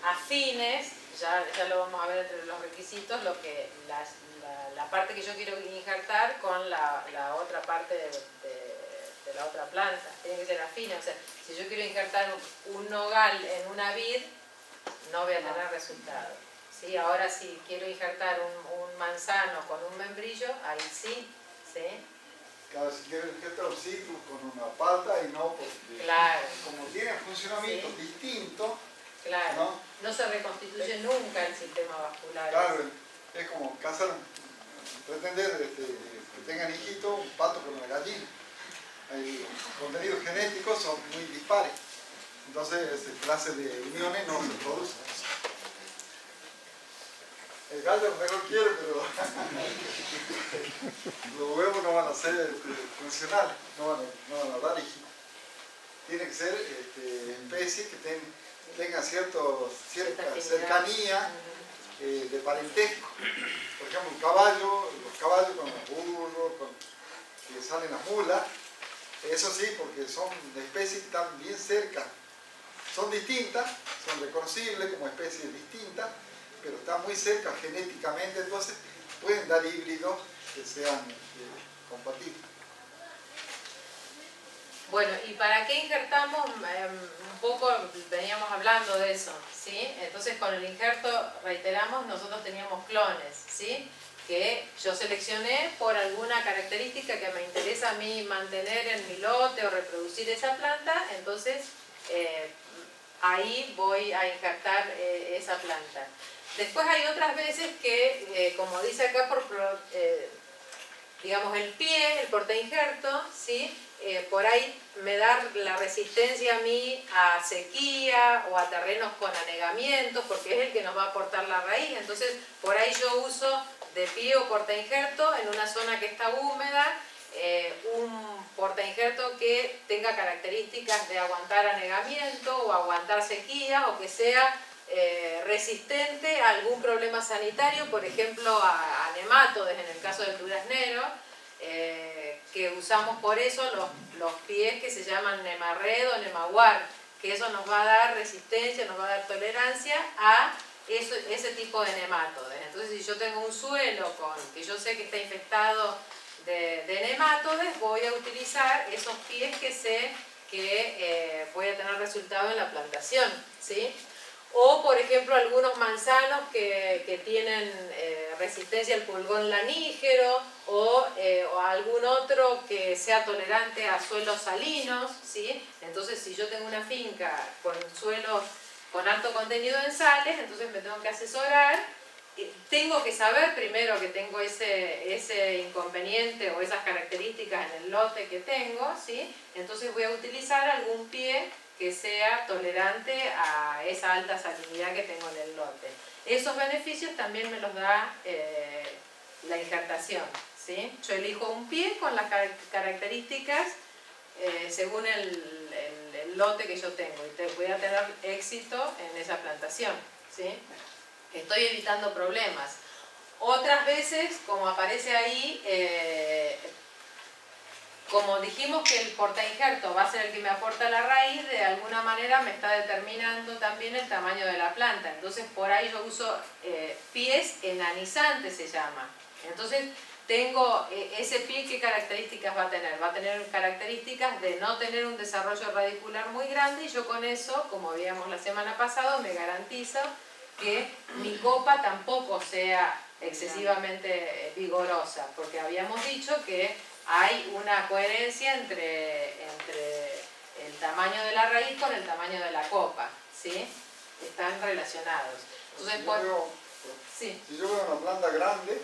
afines, ya lo vamos a ver entre los requisitos, la parte que yo quiero injertar con la otra parte de la otra planta. Tienen que ser afines. O sea, si yo quiero injertar un nogal en una vid, no voy a tener resultado. ¿Sí? Ahora si quiero injertar un manzano con un membrillo, ahí sí. ¿Sí? Claro, si quiero injertar un citrus con una pata y no, porque claro, como tiene funcionamientos distintos, claro, no se reconstituye nunca el sistema vascular. Claro, es como pretender que tengan hijitos, un pato con una gallina. Los contenidos genéticos son muy dispares, entonces esa clase de uniones no se producen. El gallo a lo mejor quiere, pero los huevos no van a ser funcionales, no van a dar hijos. Tiene que ser especies que tengan cierta cercanía de parentesco. Por ejemplo, los caballos con los burros, que salen las mulas, eso sí, porque son de especies que están bien cerca. Son distintas, son reconocibles como especies distintas, pero están muy cerca genéticamente, entonces pueden dar híbridos que sean compatibles. Bueno, ¿y para qué injertamos? Un poco veníamos hablando de eso, ¿sí? Entonces con el injerto, reiteramos, nosotros teníamos clones, ¿sí? Que yo seleccioné por alguna característica que me interesa a mí mantener en mi lote o reproducir esa planta, entonces ahí voy a injertar esa planta. Después hay otras veces que, como dice acá, digamos el pie, el portainjerto, ¿sí? Por ahí me da la resistencia a mí a sequía o a terrenos con anegamientos, porque es el que nos va a aportar la raíz. Entonces, por ahí yo uso de pie o portainjerto en una zona que está húmeda, un portainjerto que tenga características de aguantar anegamiento o aguantar sequía, o que sea resistente a algún problema sanitario, por ejemplo a nematodes en el caso del duraznero, que usamos por eso los pies que se llaman Nemarred o Nemaguar, que eso nos va a dar resistencia, nos va a dar tolerancia a ese tipo de nematodes. Entonces, si yo tengo un suelo que yo sé que está infectado de nematodes, voy a utilizar esos pies que sé que voy a tener resultado en la plantación, ¿sí? O, por ejemplo, algunos manzanos que tienen resistencia al pulgón lanígero, o algún otro que sea tolerante a suelos salinos, ¿sí? Entonces, si yo tengo una finca con suelos con alto contenido en sales, entonces me tengo que asesorar. Tengo que saber primero que tengo ese inconveniente o esas características en el lote que tengo, ¿sí? Entonces voy a utilizar algún pie que sea tolerante a esa alta salinidad que tengo en el lote. Esos beneficios también me los da la injertación, ¿sí? Yo elijo un pie con las características según el lote que yo tengo, y voy a tener éxito en esa plantación, ¿sí? Estoy evitando problemas. Otras veces, como aparece ahí, como dijimos que el portainjerto va a ser el que me aporta la raíz, de alguna manera me está determinando también el tamaño de la planta. Entonces, por ahí yo uso pies enanizantes, se llama. Entonces, tengo ese pie, ¿qué características va a tener? Va a tener características de no tener un desarrollo radicular muy grande, y yo con eso, como veíamos la semana pasada, me garantizo que mi copa tampoco sea excesivamente vigorosa, porque habíamos dicho que hay una coherencia entre el tamaño de la raíz con el tamaño de la copa, ¿sí? Están relacionados. Entonces, si yo veo una planta grande,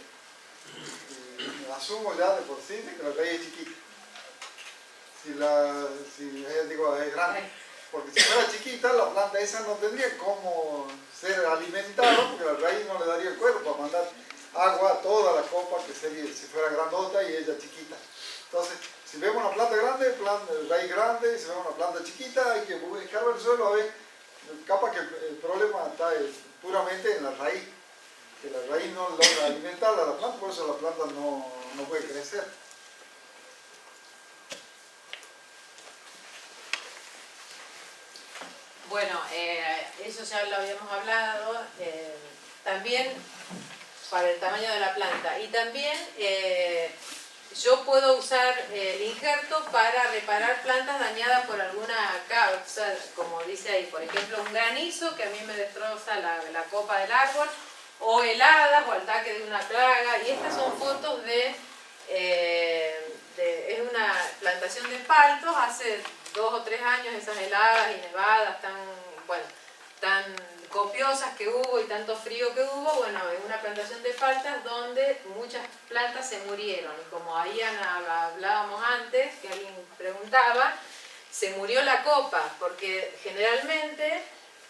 asumo ya de por sí que la raíz es chiquita. Es grande. Porque si fuera chiquita, la planta esa no tendría cómo ser alimentada, porque la raíz no le daría el cuerpo para mandar agua a toda la copa, que sería si fuera grandota y ella chiquita. Entonces, si vemos una planta grande, raíz grande, si vemos una planta chiquita, hay que buscar el suelo a ver, capaz que el problema está puramente en la raíz, que la raíz no logra alimentar a la planta, por eso la planta no puede crecer. bueno, eso ya lo habíamos hablado, también para el tamaño de la planta, y también yo puedo usar el injerto para reparar plantas dañadas por alguna causa, como dice ahí, por ejemplo, un granizo que a mí me destroza la copa del árbol, o heladas o ataque de una plaga. Y estas son fotos es una plantación de paltos, hace 2 o 3 años, esas heladas y nevadas tan copiosas que hubo y tanto frío que hubo. Bueno, es una plantación de paltas donde muchas plantas se murieron, y como ahí hablábamos antes, que alguien preguntaba, se murió la copa, porque generalmente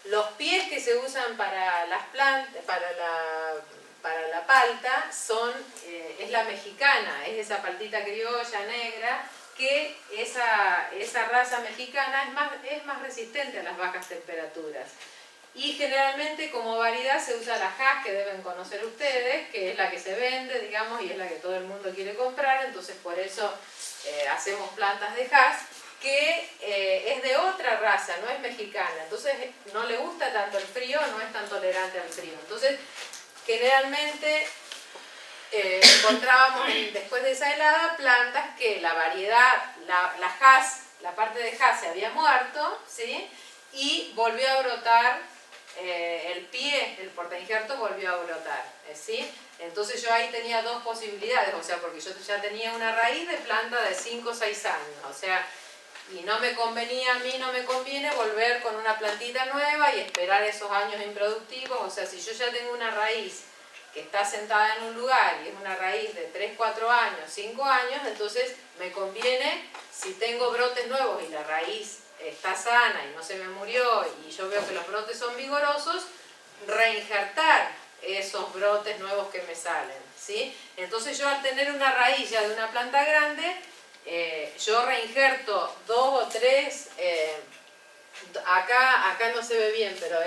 los pies que se usan para las plantas, para la palta es la mexicana, es esa paltita criolla negra, que esa raza mexicana es más resistente a las bajas temperaturas. Y generalmente como variedad se usa la Hass, que deben conocer ustedes, que es la que se vende, digamos, y es la que todo el mundo quiere comprar, entonces por eso hacemos plantas de Hass, que es de otra raza, no es mexicana, entonces no le gusta tanto el frío, no es tan tolerante al frío. Entonces, generalmente encontrábamos después de esa helada plantas que la variedad, la Hass, la parte de Hass se había muerto, ¿sí? Y volvió a brotar. El pie, el portainjerto volvió a brotar, ¿sí? Entonces yo ahí tenía dos posibilidades, o sea, porque yo ya tenía una raíz de planta de 5 o 6 años, o sea, y no me convenía, a mí no me conviene volver con una plantita nueva y esperar esos años improductivos, o sea, si yo ya tengo una raíz que está sentada en un lugar y es una raíz de 3, 4 años, 5 años, entonces me conviene, si tengo brotes nuevos y la raíz está sana y no se me murió y yo veo que los brotes son vigorosos, reinjertar esos brotes nuevos que me salen, ¿sí? Entonces yo al tener una raíz ya de una planta grande, yo reinjerto 2 o 3, acá no se ve bien, pero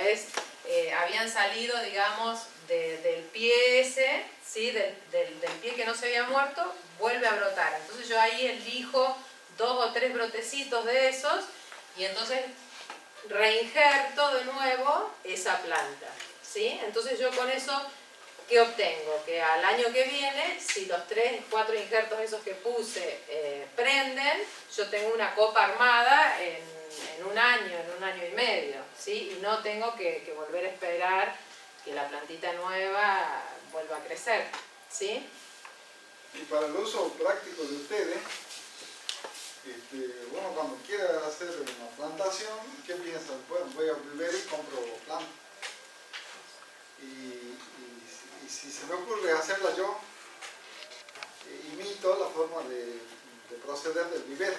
habían salido, digamos, del pie ese, ¿sí? del pie que no se había muerto, vuelve a brotar. Entonces yo ahí elijo 2 o 3 brotecitos de esos, y entonces reinjerto de nuevo esa planta, ¿sí? Entonces yo con eso, ¿qué obtengo? Que al año que viene, si los 3, 4 injertos esos que puse prenden, yo tengo una copa armada en un año y medio, ¿sí? Y no tengo que volver a esperar que la plantita nueva vuelva a crecer, ¿sí? Y para el uso práctico de ustedes, bueno, cuando quiera hacer una plantación, ¿qué piensan? Bueno, voy a primero y compro plantas. Y si se me ocurre hacerla yo, imito la forma de proceder del vivero,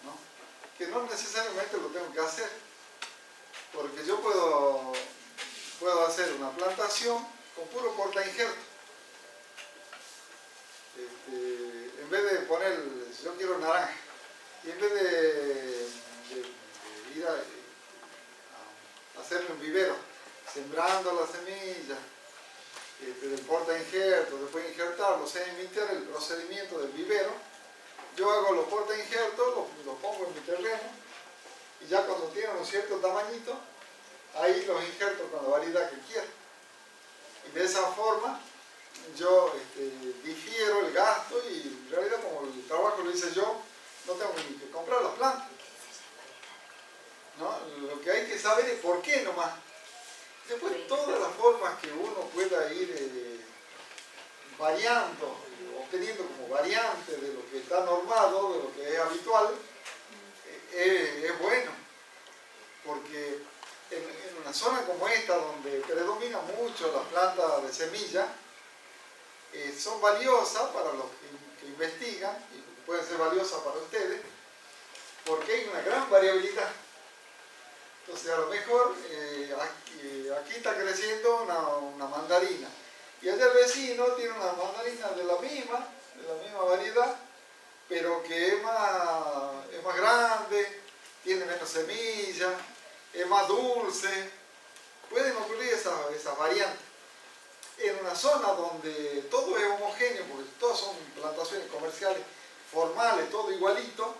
¿no? Que no necesariamente lo tengo que hacer, porque yo puedo hacer una plantación con puro portainjerto. En vez de poner, si yo quiero naranja, y en vez de ir a hacerme un vivero, sembrando la semilla, del portainjerto, después injertarlo, imitar el procedimiento del vivero, yo hago los portainjertos, los pongo en mi terreno, y ya cuando tienen un cierto tamañito, ahí los injerto con la variedad que quiero. Y de esa forma, yo difiero el gasto y en realidad como el trabajo lo hice yo, no tengo ni que comprar las plantas, ¿no? Lo que hay que saber es por qué nomás. Después todas las formas que uno pueda ir variando, obteniendo como variante de lo que está normado, de lo que es habitual, es bueno, porque en una zona como esta donde predomina mucho las plantas de semilla, son valiosas para los que investigan y pueden ser valiosas para ustedes porque hay una gran variabilidad. Entonces a lo mejor aquí está creciendo una mandarina y allá el vecino tiene una mandarina de la misma variedad, pero que es más grande, tiene menos semillas, es más dulce. Pueden ocurrir esas variantes. En una zona donde todo es homogéneo, porque todas son plantaciones comerciales formales, todo igualito,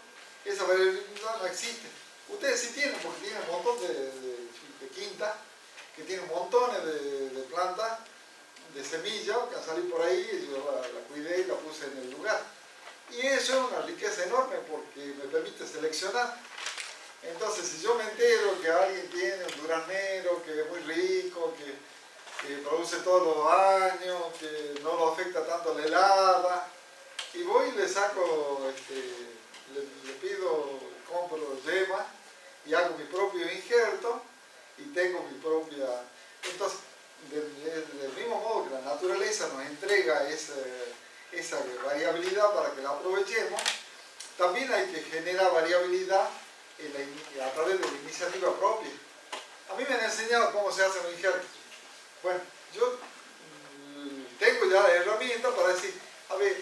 esa variabilidad no existe. Ustedes sí tienen, porque tienen un montón de quintas, que tienen montones de plantas, de semillas que han salido por ahí, y yo la cuidé y la puse en el lugar. Y eso es una riqueza enorme porque me permite seleccionar. Entonces, si yo me entero que alguien tiene un duraznero que es muy rico, que produce todos los años, que no lo afecta tanto la helada, y voy y le saco, le pido, compro yema y hago mi propio injerto y tengo mi propia. Entonces, del mismo modo que la naturaleza nos entrega esa variabilidad para que la aprovechemos, también hay que generar variabilidad a través de la iniciativa propia. A mí me han enseñado cómo se hace un injerto. Bueno, yo tengo ya la herramienta para decir, a ver,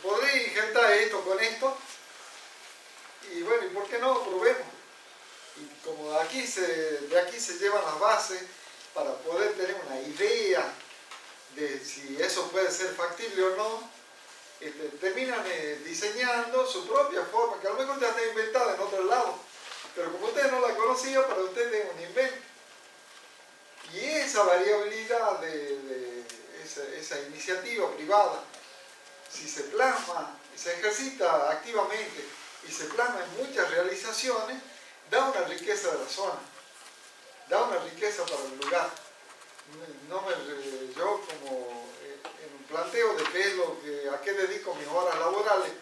¿podré injertar esto con esto? Y bueno, ¿y por qué no? Probemos. Y como de aquí se llevan las bases para poder tener una idea de si eso puede ser factible o no, terminan diseñando su propia forma, que a lo mejor ya está inventada en otro lado, pero como ustedes no la conocían, para ustedes es un invento. Y esa variabilidad esa iniciativa privada, si se plasma, se ejercita activamente y se plasma en muchas realizaciones, da una riqueza de la zona, da una riqueza para el lugar. Yo como en un planteo de qué es a qué dedico mis horas laborales,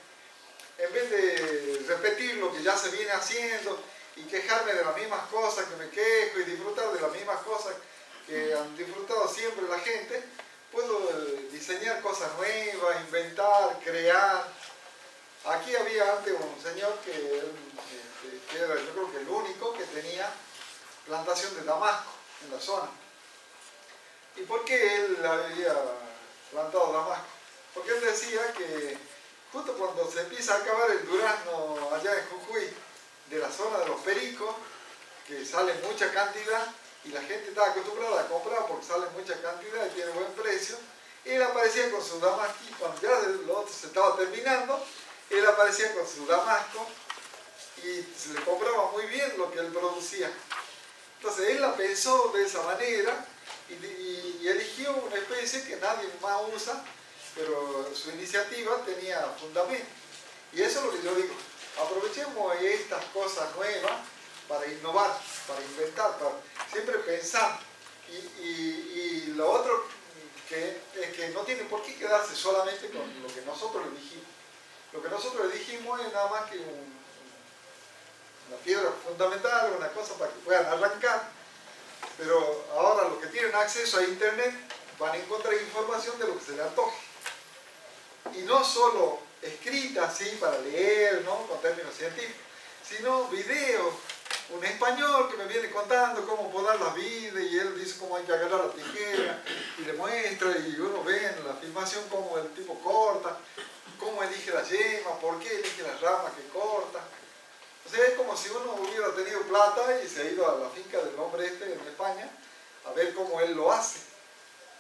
en vez de repetir lo que ya se viene haciendo y quejarme de las mismas cosas que me quejo y disfrutar de las mismas cosas que han disfrutado siempre la gente, puedo diseñar cosas nuevas, inventar, crear. Aquí había antes un señor que era, yo creo que el único que tenía plantación de damasco en la zona. ¿Y por qué él había plantado damasco? Porque él decía que justo cuando se empieza a acabar el durazno allá en Jujuy, de la zona de los pericos, que sale mucha cantidad, y la gente está acostumbrada a comprar porque sale mucha cantidad y tiene buen precio, él aparecía con su damasco, cuando ya lo otro se estaba terminando, él aparecía con su damasco y se le compraba muy bien lo que él producía. Entonces él la pensó de esa manera y eligió una especie que nadie más usa, pero su iniciativa tenía fundamento. Y eso es lo que yo digo, aprovechemos estas cosas nuevas para innovar, para inventar, para siempre pensar. Y lo otro es que no tiene por qué quedarse solamente con lo que nosotros le dijimos. Lo que nosotros le dijimos es nada más que una piedra fundamental, una cosa para que puedan arrancar, pero ahora los que tienen acceso a internet van a encontrar información de lo que se les antoje. Y no solo escrita así para leer, ¿no?, con términos científicos, sino videos. Un español que me viene contando cómo podar las vides y él dice cómo hay que agarrar la tijera y le muestra y uno ve en la filmación cómo el tipo corta, cómo elige la yema, por qué elige las ramas que corta. O sea, es como si uno hubiera tenido plata y se ha ido a la finca del hombre en España a ver cómo él lo hace.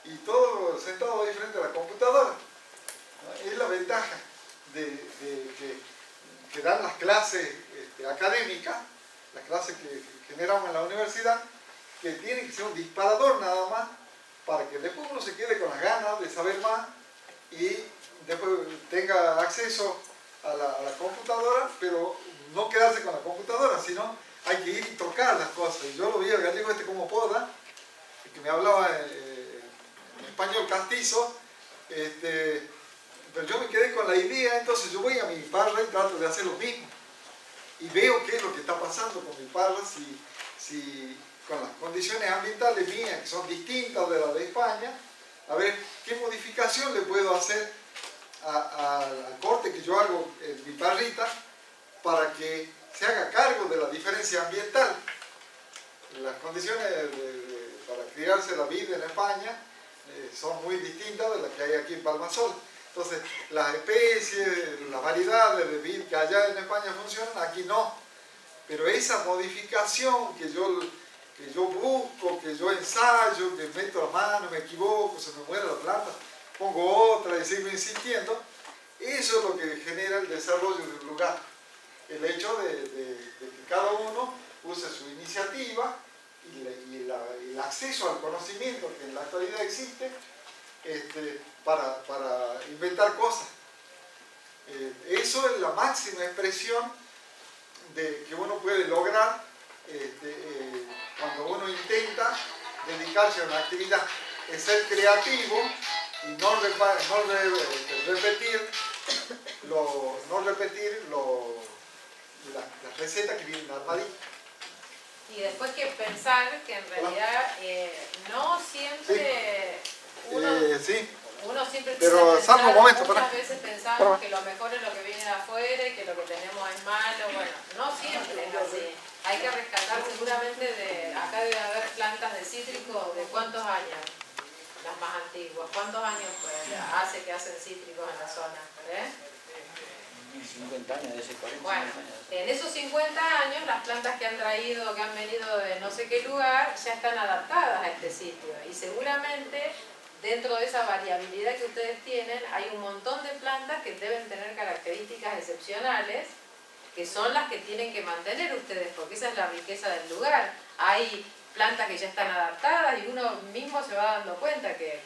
Y todo sentado ahí frente a la computadora. ¿No? Es la ventaja que dan las clases académicas, las clases que generamos en la universidad, que tienen que ser un disparador nada más, para que después uno se quede con las ganas de saber más y después tenga acceso a la computadora, pero no quedarse con la computadora, sino hay que ir y tocar las cosas. Y yo lo vi al gallego como poda, que me hablaba en español castizo, pero yo me quedé con la idea, entonces yo voy a mi parra y trato de hacer lo mismo. Y veo qué es lo que está pasando con mi parra, si con las condiciones ambientales mías, que son distintas de las de España, a ver qué modificación le puedo hacer al corte que yo hago en mi parrita para que se haga cargo de la diferencia ambiental. Las condiciones para criarse la vid en España son muy distintas de las que hay aquí en Palmasola. Entonces, las especies, las variedades de vid que allá en España funcionan, aquí no. Pero esa modificación que yo busco, que yo ensayo, que meto la mano, me equivoco, se me muere la planta, pongo otra y sigo insistiendo, eso es lo que genera el desarrollo del lugar. El hecho de que cada uno use su iniciativa y el acceso al conocimiento que en la actualidad existe para inventar cosas. Eso es la máxima expresión que uno puede lograr cuando uno intenta dedicarse a una actividad. Es ser creativo y no repetir las recetas que vienen armaditas. Y después que pensar que en realidad no siempre uno siempre pero tiene que pensar, muchas veces pensamos que lo mejor es lo que viene de afuera y que lo que tenemos es malo. Bueno, no siempre es así. Hay que rescatar seguramente acá debe haber plantas de cítricos de cuántos años. las más antiguas. ¿Cuántos años hace que hacen cítricos en la zona? 50 años, de ese 40, Bueno, 50 años. en esos 50 años las plantas que han traído, que han venido de no sé qué lugar, ya están adaptadas a este sitio. Y seguramente dentro de esa variabilidad que ustedes tienen, hay un montón de plantas que deben tener características excepcionales, que son las que tienen que mantener ustedes, porque esa es la riqueza del lugar. Hay plantas que ya están adaptadas y uno mismo se va dando cuenta que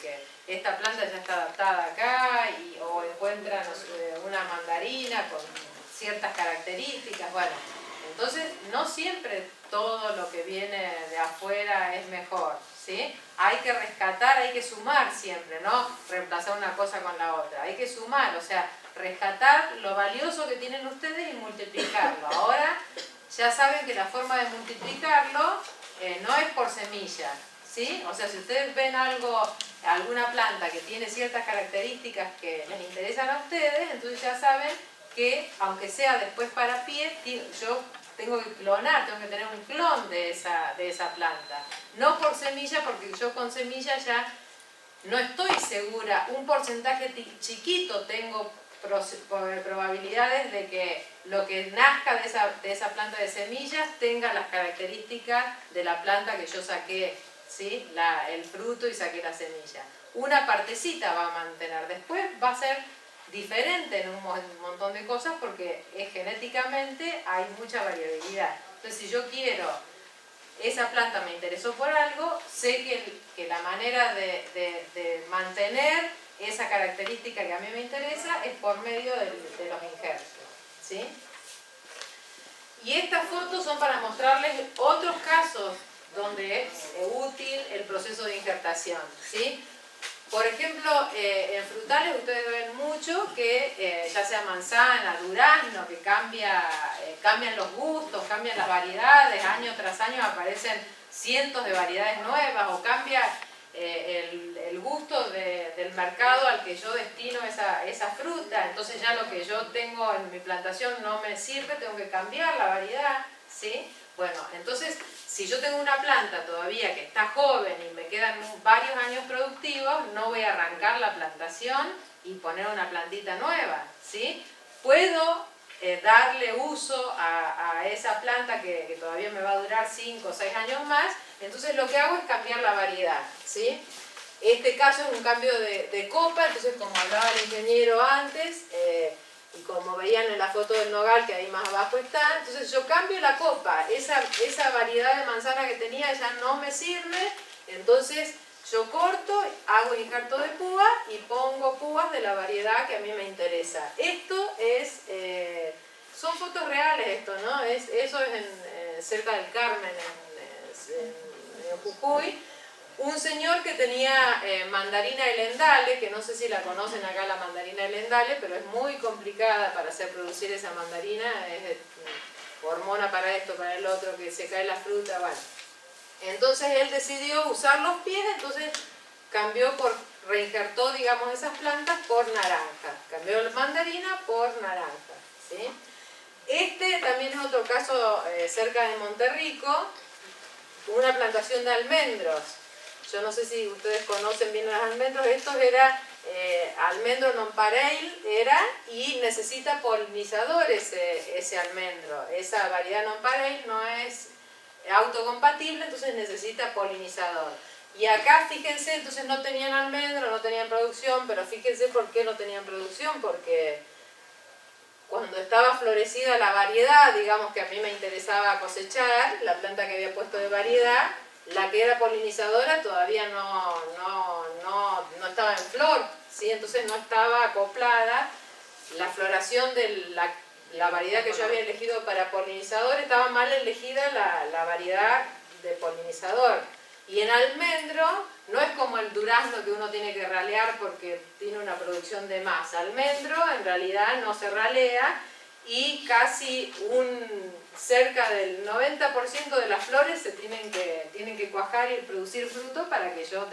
esta planta ya está adaptada acá, o encuentra no sé, una mandarina con ciertas características. Bueno, entonces no siempre todo lo que viene de afuera es mejor, ¿sí? Hay que rescatar, hay que sumar siempre, no reemplazar una cosa con la otra. Hay que sumar, o sea, rescatar lo valioso que tienen ustedes y multiplicarlo. Ahora ya saben que la forma de multiplicarlo no es por semilla, ¿sí? O sea, si ustedes ven alguna planta que tiene ciertas características que les interesan a ustedes, entonces ya saben que, aunque sea después para pie, yo tengo que clonar, tengo que tener un clon de esa planta. No por semilla, porque yo con semilla ya no estoy segura, un porcentaje chiquito tengo probabilidades de que lo que nazca de esa planta de semillas tenga las características de la planta que yo saqué, ¿sí? El fruto y saqué la semilla. Una partecita va a mantener, después va a ser diferente en un montón de cosas porque genéticamente hay mucha variabilidad. Entonces, si yo quiero, esa planta me interesó por algo, sé que la manera de mantener esa característica que a mí me interesa es por medio de los injertos, ¿sí? Y estas fotos son para mostrarles otros casos donde es útil el proceso de injertación, ¿sí? Por ejemplo, en frutales ustedes ven mucho que ya sea manzana, durazno, que cambian los gustos, cambian las variedades, año tras año aparecen cientos de variedades nuevas, o cambia el gusto del mercado al que yo destino esa fruta. Entonces ya lo que yo tengo en mi plantación no me sirve, tengo que cambiar la variedad, ¿sí? Bueno, entonces, si yo tengo una planta todavía que está joven y me quedan varios años productivos, no voy a arrancar la plantación y poner una plantita nueva, ¿sí? Puedo darle uso a esa planta que todavía me va a durar 5 o 6 años más, entonces lo que hago es cambiar la variedad, ¿sí? Este caso es un cambio de copa, entonces como hablaba el ingeniero antes, y como veían en la foto del nogal, que ahí más abajo está, entonces yo cambio la copa, esa variedad de manzana que tenía ya no me sirve, entonces yo corto, hago injerto de púa y pongo púas de la variedad que a mí me interesa. Esto es, son fotos reales esto, ¿no? Eso es cerca del Carmen, en Jujuy. Un señor que tenía mandarina elendale, que no sé si la conocen acá la mandarina elendale, pero es muy complicada para hacer producir esa mandarina, es hormona para esto, para el otro, que se cae la fruta, bueno. Entonces él decidió usar los pies, entonces reinjertó, digamos, esas plantas por naranja, cambió la mandarina por naranja, ¿sí? Este también es otro caso cerca de Monterrico, una plantación de almendros. Yo no sé si ustedes conocen bien los almendros, estos era almendro nonpareil, y necesita polinizador ese almendro. Esa variedad nonpareil no es autocompatible, entonces necesita polinizador. Y acá, fíjense, entonces no tenían almendro, no tenían producción, pero fíjense por qué no tenían producción, porque cuando estaba florecida la variedad, digamos que a mí me interesaba cosechar, la planta que había puesto de variedad, la que era polinizadora todavía no estaba en flor, ¿sí? Entonces no estaba acoplada. La floración de la variedad que yo había elegido para polinizador, estaba mal elegida la variedad de polinizador. Y en almendro no es como el durazno que uno tiene que ralear porque tiene una producción de más. Almendro en realidad no se ralea y casi cerca del 90% de las flores se tienen que cuajar y producir fruto para que yo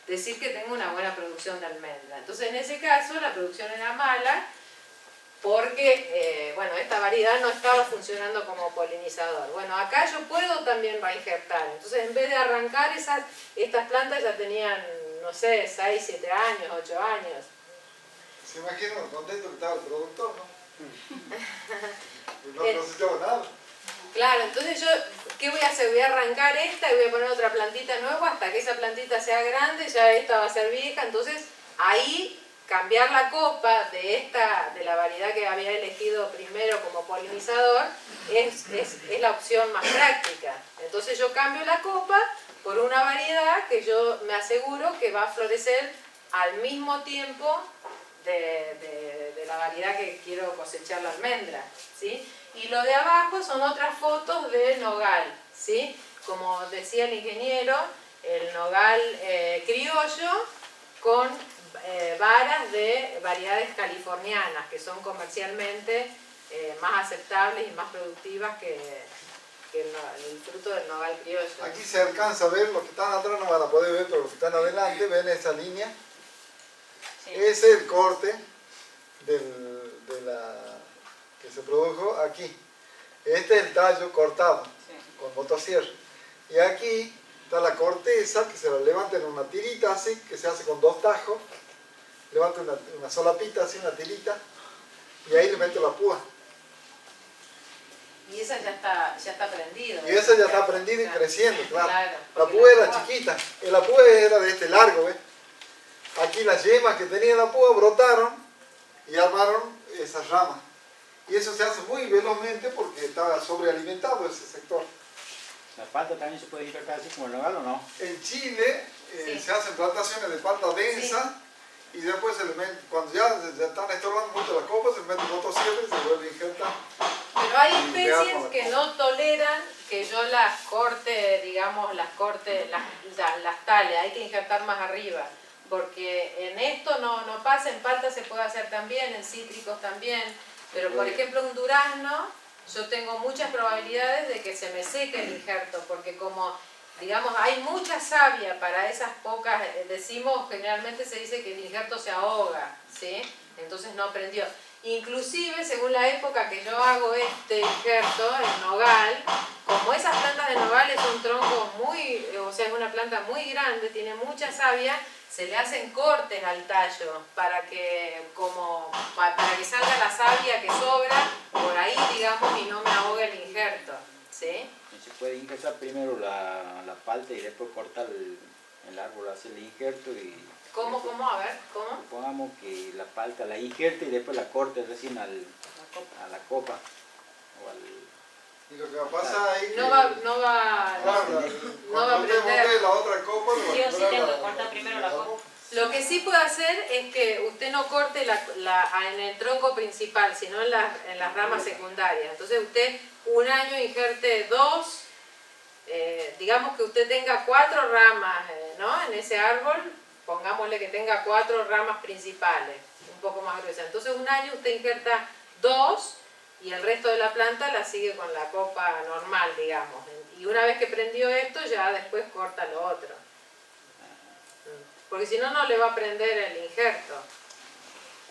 decir que tengo una buena producción de almendra. Entonces en ese caso la producción era mala porque bueno, esta variedad no estaba funcionando como polinizador. Bueno, acá yo puedo también reinjertar. Entonces en vez de arrancar estas plantas ya tenían no sé, 6, 7 años, 8 años. Se imagina lo contento que estaba el productor, ¿no? No cosechaba nada. Claro, entonces yo, ¿qué voy a hacer? Voy a arrancar esta y voy a poner otra plantita nueva hasta que esa plantita sea grande, ya esta va a ser vieja, entonces ahí cambiar la copa de la variedad que había elegido primero como polinizador es la opción más práctica. Entonces yo cambio la copa por una variedad que yo me aseguro que va a florecer al mismo tiempo de la variedad que quiero cosechar la almendra, ¿sí? Y lo de abajo son otras fotos de nogal, ¿sí? Como decía el ingeniero, el nogal criollo con varas de variedades californianas que son comercialmente más aceptables y más productivas que el fruto del nogal criollo. Aquí se alcanza a ver, los que están atrás no van a poder ver, pero los que están adelante ven esa línea. Sí. Ese es el corte que se produjo aquí. Este es el tallo cortado con motosierra. Y aquí está la corteza que se la levanta en una tirita así, que se hace con 2 tajos. Levanta una solapita así, una tirita, y ahí le meto la púa. Y esa ya está prendida. Y esa ya está prendida y creciendo, claro. La porque púa era chiquita, la púa era de este largo, ¿ves? Aquí las yemas que tenía la púa brotaron y armaron esas ramas. Y eso se hace muy velozmente porque está sobrealimentado ese sector. ¿La palta también se puede injertar así como el nogal o no? En Chile Sí. se hacen plantaciones de palta densa y después cuando ya están estorbando mucho las copas, se meten motosierra y se vuelve a injertar. Pero hay Y especies veamos. que no toleran que yo las corte, digamos, las tales, hay que injertar más arriba. Porque en esto no pasa, en palta se puede hacer también, en cítricos también. Pero por ejemplo en durazno yo tengo muchas probabilidades de que se me seque el injerto, porque como digamos hay mucha savia para esas pocas, generalmente se dice que el injerto se ahoga, ¿sí? Entonces no prendió. Inclusive según la época que yo hago este injerto, el nogal, como esas plantas de nogal es un tronco muy, o sea es una planta muy grande, tiene mucha savia, se le hacen cortes al tallo para que salga la savia que sobra por ahí, digamos, y no me ahogue el injerto, ¿sí? Y se puede injertar primero la palta y después cortar el árbol, hacer el injerto y... ¿Cómo? A ver, ¿cómo? Supongamos que la palta la injerte y después la corte recién a la copa o al... Y lo que pasa ahí No va a cuando usted prender. monte la otra copa, Sí o sí tengo que cortar primero la copa. Lo que sí puede hacer es que usted no corte en el tronco principal, sino en las ramas secundarias. Entonces usted un año injerte 2, digamos que usted tenga 4 ramas, ¿no? En ese árbol, pongámosle que tenga 4 ramas principales, un poco más gruesas. Entonces un año usted injerta 2 y el resto de la planta la sigue con la copa normal, digamos. Y una vez que prendió esto, ya después corta lo otro. Porque si no, no le va a prender el injerto.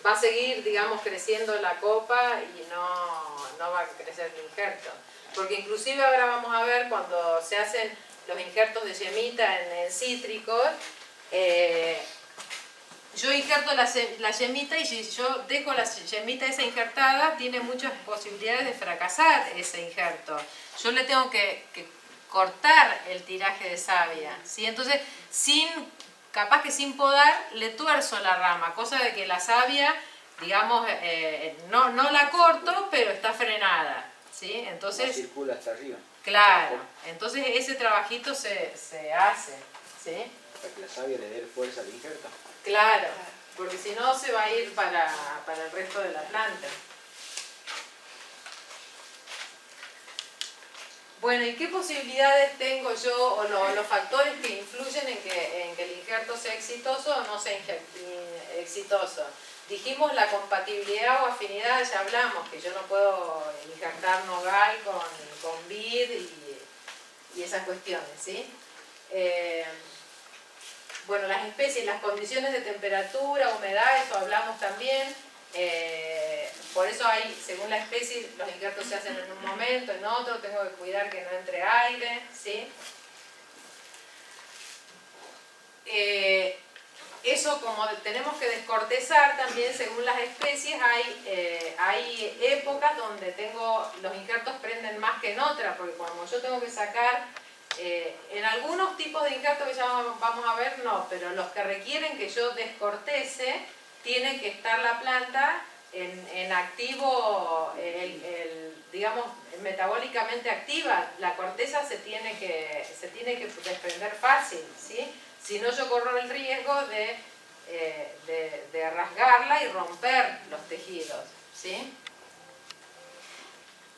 Va a seguir, digamos, creciendo la copa y no va a crecer el injerto. Porque inclusive ahora vamos a ver cuando se hacen los injertos de yemita en cítricos, yo injerto la yemita y si yo dejo la yemita esa injertada, tiene muchas posibilidades de fracasar ese injerto. Yo le tengo que cortar el tiraje de savia, ¿sí? Entonces, capaz que sin podar, le tuerzo la rama, cosa de que la savia, digamos, no la corto, pero está frenada, ¿sí? Entonces, No circula hasta arriba. claro, entonces ese trabajito se hace, ¿sí? Para que la savia le dé fuerza al injerto. Claro, porque si no se va a ir para el resto de la planta. Bueno, ¿y qué posibilidades tengo yo, o los factores que influyen en que el injerto sea exitoso o no sea exitoso? Dijimos la compatibilidad o afinidad, ya hablamos, que yo no puedo injertar nogal con vid y esas cuestiones, ¿sí? Bueno, las especies, las condiciones de temperatura, humedad, eso hablamos también. Por eso hay, según la especie, los injertos se hacen en un momento, en otro, tengo que cuidar que no entre aire, ¿sí? eso como tenemos que descortezar también según las especies, hay épocas donde los injertos prenden más que en otras, porque cuando yo tengo que sacar, en algunos tipos de injertos que ya vamos a ver, no, pero los que requieren que yo descortece, tiene que estar la planta en activo, digamos, metabólicamente activa. La corteza se tiene que desprender fácil, ¿sí? Si no, yo corro el riesgo de rasgarla y romper los tejidos, ¿sí?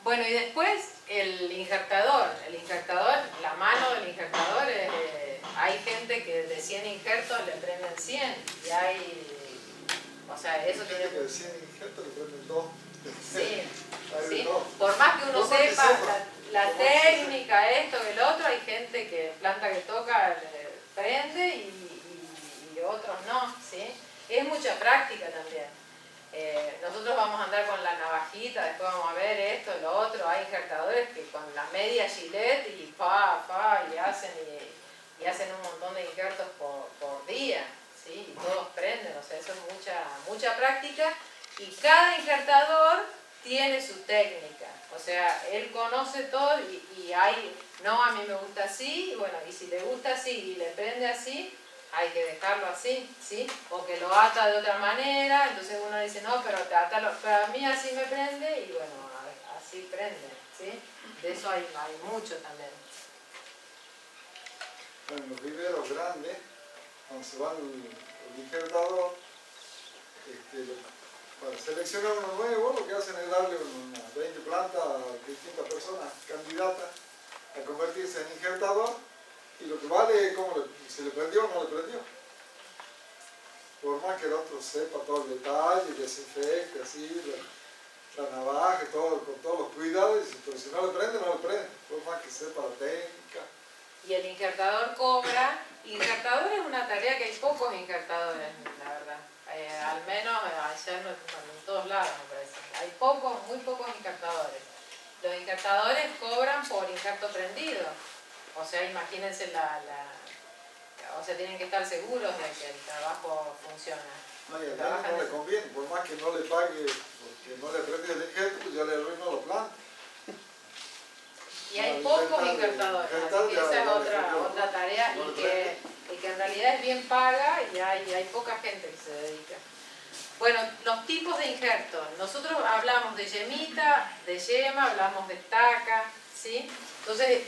Bueno, y después el injertador, la mano del injertador, hay gente que de 100 injertos le prenden 100, y o sea, eso tiene... que de 100 injertos le prenden 2. Sí, sí. Por más que uno sepa la técnica, esto, que el otro, hay gente que planta que toca prende y otros no, ¿sí? Es mucha práctica también. Nosotros vamos a andar con la navajita, después vamos a ver esto, lo otro. Hay injertadores que con la media Gillette y y hacen un montón de injertos por día, ¿sí? Y todos prenden, o sea, eso es mucha práctica. Y cada injertador tiene su técnica, o sea, él conoce todo y hay, no, a mí me gusta así, bueno, y si le gusta así y le prende así, hay que dejarlo así, ¿sí? O que lo ata de otra manera, entonces uno dice, no, pero a mí así me prende, y bueno, así prende, ¿sí? De eso hay mucho también. Bueno, en los viveros grandes, cuando se va el injertador, para seleccionar uno nuevo, lo que hacen es darle unas 20 plantas a distintas personas candidatas a convertirse en injertador, y lo que vale es cómo si le prendió o no le prendió. Por más que el otro sepa todo el detalle, desinfecte, así, la navaja, con todos los cuidados, pero si no le prende, no le prende, por más que sepa la técnica. Y el injertador cobra. Injertador es una tarea que hay pocos injertadores, la verdad. Al menos allá en todos lados, me parece. Hay muy pocos injertadores. Los injertadores cobran por injerto prendido. O sea, imagínense o sea, tienen que estar seguros de que el trabajo funciona. No, y al menos no le conviene, por más que no le pague, porque no le prende el injerto, pues ya le arruinó la planta. Y hay pocos injertadores, así que esa es otra tarea, y que en realidad es bien paga, y hay poca gente que se dedica. Bueno, los tipos de injertos. Nosotros hablamos de yemita, de yema, hablamos de estaca, ¿sí? Entonces,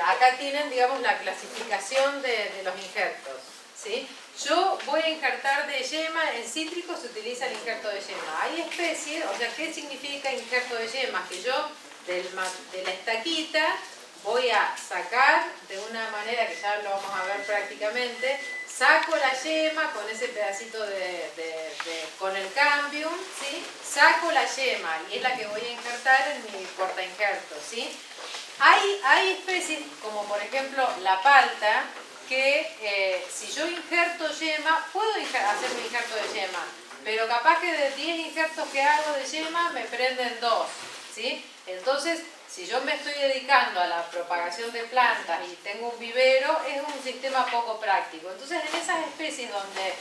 acá tienen, digamos, la clasificación de los injertos, ¿sí? Yo voy a injertar de yema, en cítricos se utiliza el injerto de yema. Hay especies, o sea, ¿qué significa injerto de yema? Que yo de la estaquita voy a sacar de una manera que ya lo vamos a ver prácticamente, saco la yema con ese pedacito con el cambium, ¿sí? Saco la yema y es la que voy a injertar en mi porta injerto, ¿sí? Hay especies como por ejemplo la palta que si yo injerto yema, puedo hacer mi injerto de yema, pero capaz que de 10 injertos que hago de yema me prenden 2, ¿sí? Entonces, si yo me estoy dedicando a la propagación de plantas y tengo un vivero, es un sistema poco práctico. Entonces, en esas especies donde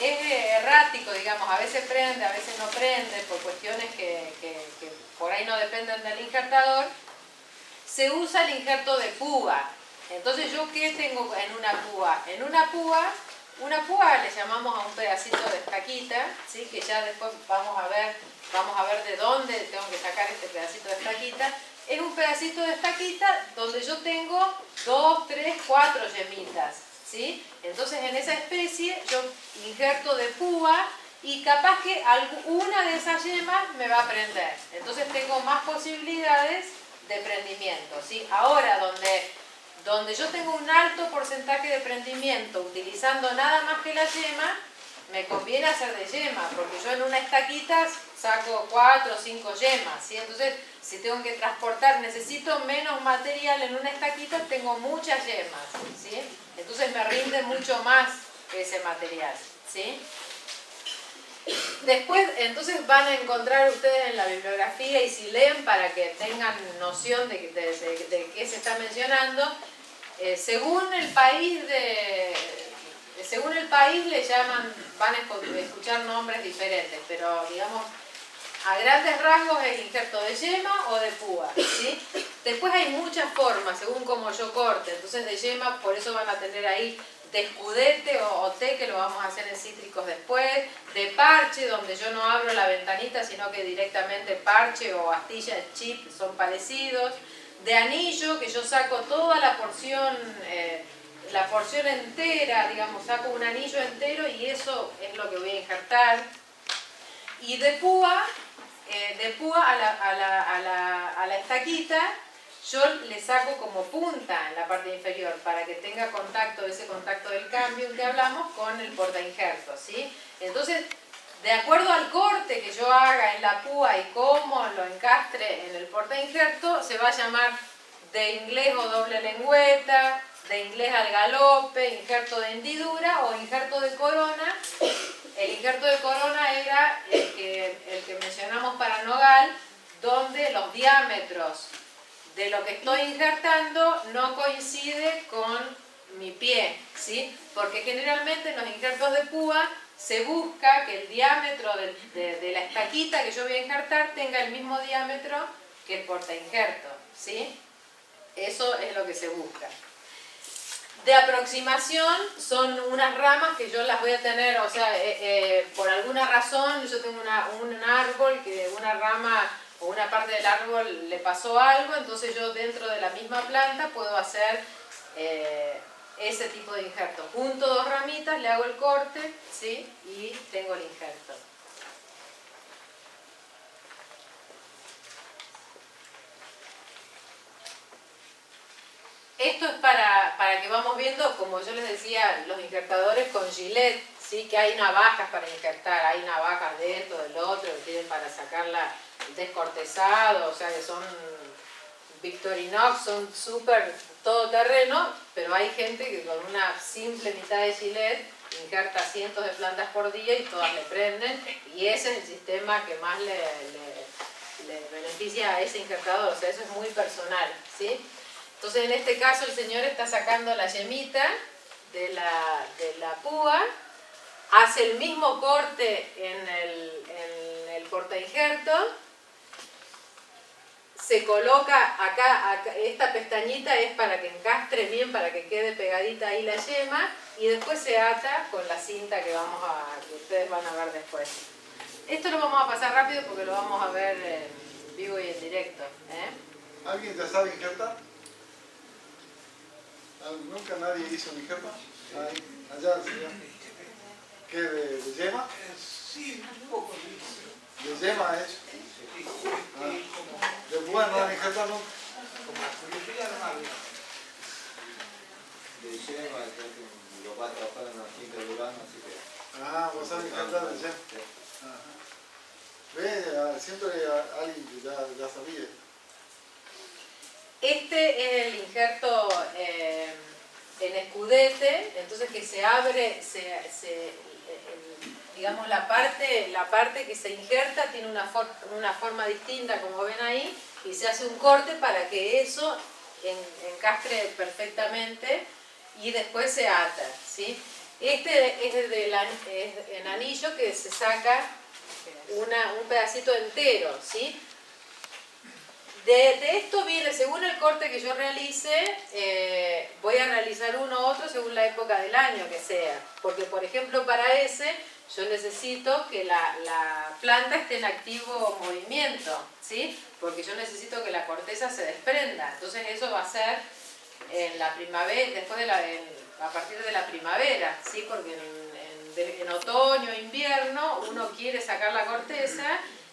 es errático, digamos, a veces prende, a veces no prende, por cuestiones que por ahí no dependen del injertador, se usa el injerto de púa. Entonces, ¿yo qué tengo en una púa? En una púa le llamamos a un pedacito de estaquita, ¿sí? Que ya después vamos a ver de dónde tengo que sacar este pedacito de estaquita. Es un pedacito de estaquita donde yo tengo 2, 3, 4 yemitas, ¿sí? Entonces en esa especie yo injerto de púa y capaz que una de esas yemas me va a prender. Entonces tengo más posibilidades de prendimiento, ¿sí? Ahora donde yo tengo un alto porcentaje de prendimiento utilizando nada más que la yema, me conviene hacer de yema, porque yo en una estaquita saco 4 o 5 yemas, ¿sí? Entonces, si tengo que transportar, necesito menos material en una estaquita, tengo muchas yemas, ¿sí? Entonces me rinde mucho más ese material, ¿sí? Después, entonces van a encontrar ustedes en la bibliografía, y si leen para que tengan noción de qué se está mencionando, según el país según el país le llaman, van a escuchar nombres diferentes, pero digamos, a grandes rasgos es injerto de yema o de púa, ¿sí? Después hay muchas formas, según como yo corte. Entonces de yema, por eso van a tener ahí de escudete o té, que lo vamos a hacer en cítricos después, de parche, donde yo no abro la ventanita, sino que directamente parche o astilla de chip son parecidos, de anillo, que yo saco toda la porción entera, digamos, saco un anillo entero y eso es lo que voy a injertar. Y de púa a la estaquita, yo le saco como punta en la parte inferior para que tenga contacto, ese contacto del cambio que hablamos, con el portainjerto, ¿sí? Entonces, de acuerdo al corte que yo haga en la púa y cómo lo encastre en el portainjerto, se va a llamar de inglés o doble lengüeta, de inglés al galope, injerto de hendidura o injerto de corona. El injerto de corona era el que mencionamos para nogal, donde los diámetros de lo que estoy injertando no coincide con mi pie, ¿sí? Porque generalmente en los injertos de púa se busca que el diámetro de la estaquita que yo voy a injertar tenga el mismo diámetro que el portainjerto, ¿sí? Eso es lo que se busca. De aproximación son unas ramas que yo las voy a tener, o sea, por alguna razón yo tengo un árbol que una rama o una parte del árbol le pasó algo, entonces yo dentro de la misma planta puedo hacer ese tipo de injerto. Junto dos ramitas, le hago el corte, ¿sí? Y tengo el injerto. Esto es para que vamos viendo, como yo les decía, los injertadores con gilet, ¿sí? Que hay navajas para injertar, hay navajas de esto, del otro, que tienen para sacarla descortezado, o sea que son Victorinox, son súper todoterreno, pero hay gente que con una simple mitad de gilet injerta cientos de plantas por día y todas le prenden, y ese es el sistema que más le beneficia a ese injertador, o sea, eso es muy personal, ¿sí? Entonces en este caso el señor está sacando la yemita de la púa, hace el mismo corte en el portainjerto, se coloca acá, esta pestañita es para que encastre bien, para que quede pegadita ahí la yema, y después se ata con la cinta que ustedes van a ver después. Esto lo vamos a pasar rápido porque lo vamos a ver en vivo y en directo, ¿eh? ¿Alguien ya sabe injertar? ¿Nunca nadie hizo un injerto? Allá, señor. ¿Qué, de yema? Sí, un poco. ¿De yema ha hecho? ¿De púa no han injertado nunca? Como curiosidad normal. De yema, lo va a trabajar en la finca de Urano, así que... Ah, vos sabés injertar de yema. Ajá. Ve, siempre alguien que ya sabía. Este es el injerto en escudete, entonces que se abre, digamos la parte que se injerta tiene una forma distinta, como ven ahí, y se hace un corte para que eso encastre perfectamente y después se ata, ¿sí? Este es en anillo que se saca un pedacito entero, ¿sí? De esto viene, según el corte que yo realice, voy a realizar uno u otro según la época del año que sea. Porque, por ejemplo, para ese, yo necesito que la planta esté en activo movimiento, ¿sí? Porque yo necesito que la corteza se desprenda. Entonces eso va a ser en la primavera, a partir de la primavera, ¿sí? Porque en otoño, invierno, uno quiere sacar la corteza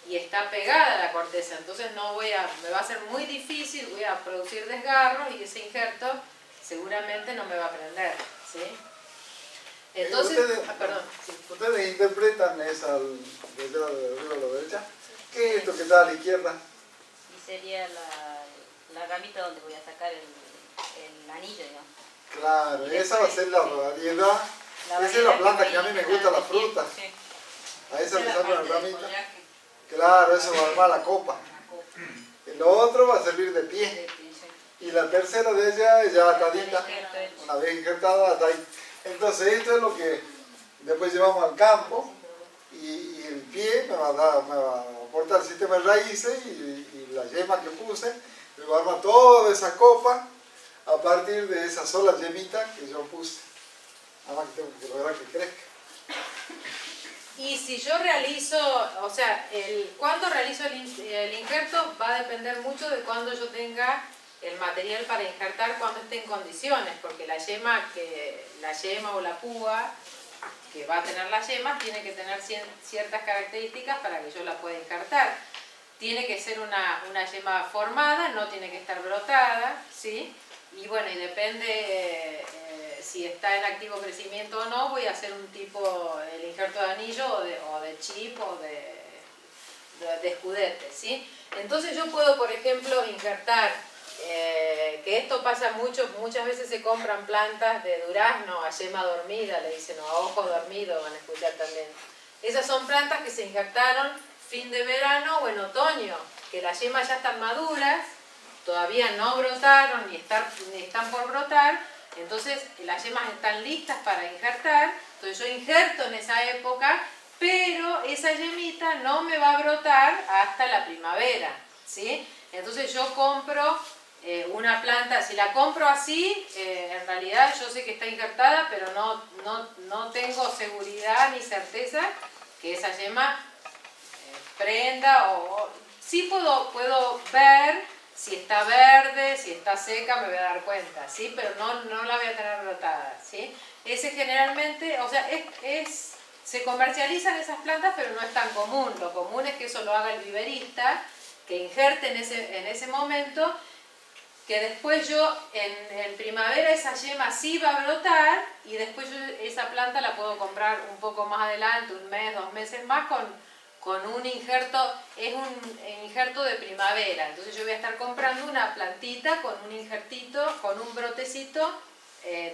y está pegada a la corteza, entonces me va a ser muy difícil, voy a producir desgarros y ese injerto seguramente no me va a prender, ¿sí? Entonces, ustedes interpretan esa de allá de arriba a la derecha. ¿Qué es esto que está a la izquierda? Y sería la ramita donde voy a sacar el anillo, digamos. Claro, esa va a ser la variedad. Esa es la planta que a mí me gusta, la fruta. Sí. A esa le saco la ramita. Follaje. Claro, eso va a armar la copa. El otro va a servir de pie. Y la tercera de ella es ya atadita. Una vez injertada, hasta ahí. Entonces esto es lo que después llevamos al campo y el pie me va a aportar el sistema de raíces y la yema que puse, me va a armar toda esa copa a partir de esa sola yemita que yo puse. Nada más que tengo que lograr que crezca. Y si yo realizo, o sea, cuando realizo el injerto va a depender mucho de cuando yo tenga el material para injertar, cuando esté en condiciones, porque la yema o la púa que va a tener la yema tiene que tener ciertas características para que yo la pueda injertar. Tiene que ser una yema formada, no tiene que estar brotada, ¿sí? Y bueno, y depende si está en activo crecimiento o no, voy a hacer un tipo, el injerto de anillo o de chip o de escudete, ¿sí? Entonces yo puedo, por ejemplo, injertar, que esto pasa muchas veces se compran plantas de durazno a yema dormida, le dicen, o a ojo dormido, van a escuchar también. Esas son plantas que se injertaron fin de verano o en otoño, que las yemas ya están maduras, todavía no brotaron ni están por brotar, entonces las yemas están listas para injertar, entonces yo injerto en esa época, pero esa yemita no me va a brotar hasta la primavera, ¿sí? Entonces yo compro una planta, si la compro así, en realidad yo sé que está injertada, pero no tengo seguridad ni certeza que esa yema prenda, o sí puedo ver si está verde, si está seca, me voy a dar cuenta, ¿sí? Pero no la voy a tener brotada, ¿sí? Ese generalmente, o sea, se comercializan esas plantas, pero no es tan común. Lo común es que eso lo haga el viverista, que injerte en ese momento, que después yo en primavera esa yema sí va a brotar y después yo esa planta la puedo comprar un poco más adelante, 1 mes, 2 meses más, con un injerto, es un injerto de primavera. Entonces yo voy a estar comprando una plantita con un injertito, con un brotecito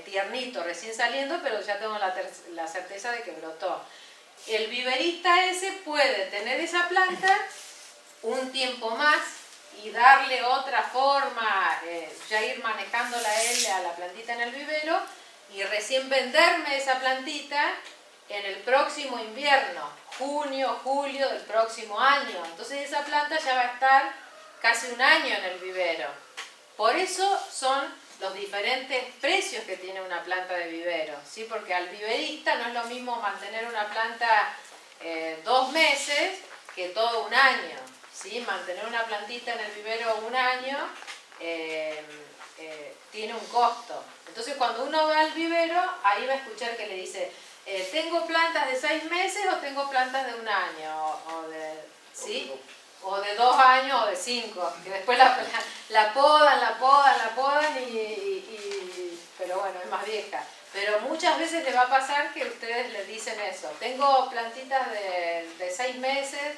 tiernito, recién saliendo, pero ya tengo la certeza de que brotó. El viverista ese puede tener esa planta un tiempo más y darle otra forma, ya ir manejándola él a la plantita en el vivero y recién venderme esa plantita en el próximo invierno, junio, julio del próximo año. Entonces esa planta ya va a estar casi 1 año en el vivero. Por eso son los diferentes precios que tiene una planta de vivero, ¿sí? Porque al viverista no es lo mismo mantener una planta 2 meses que todo 1 año, ¿sí? Mantener una plantita en el vivero 1 año tiene un costo. Entonces cuando uno va al vivero, ahí va a escuchar que le dice, ¿tengo plantas de 6 meses o tengo plantas de 1 año? ¿Sí? O de 2 años o de 5, que después la podan, pero bueno, es más vieja. Pero muchas veces le va a pasar que ustedes le dicen eso, tengo plantitas de 6 meses,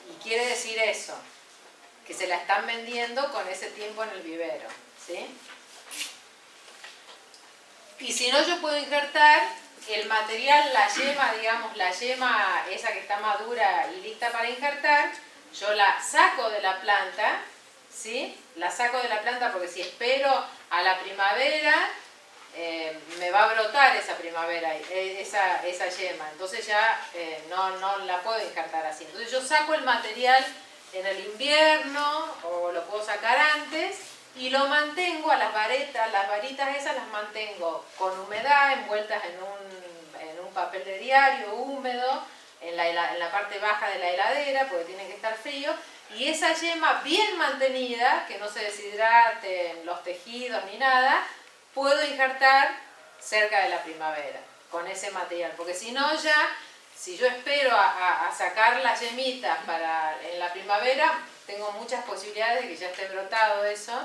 y quiere decir eso, que se la están vendiendo con ese tiempo en el vivero, ¿sí? Y si no, yo puedo injertar el material, la yema, digamos, la yema esa que está madura y lista para injertar, yo la saco de la planta, ¿sí? La saco de la planta porque si espero a la primavera, me va a brotar esa primavera, esa yema, entonces ya no la puedo injertar así. Entonces yo saco el material en el invierno, o lo puedo sacar antes, y lo mantengo a las varitas esas las mantengo con humedad, envueltas en un papel de diario húmedo, en la parte baja de la heladera, porque tienen que estar fríos, y esa yema bien mantenida, que no se deshidraten los tejidos ni nada, puedo injertar cerca de la primavera con ese material, porque si no ya, si yo espero a sacar las yemitas en la primavera, tengo muchas posibilidades de que ya esté brotado eso,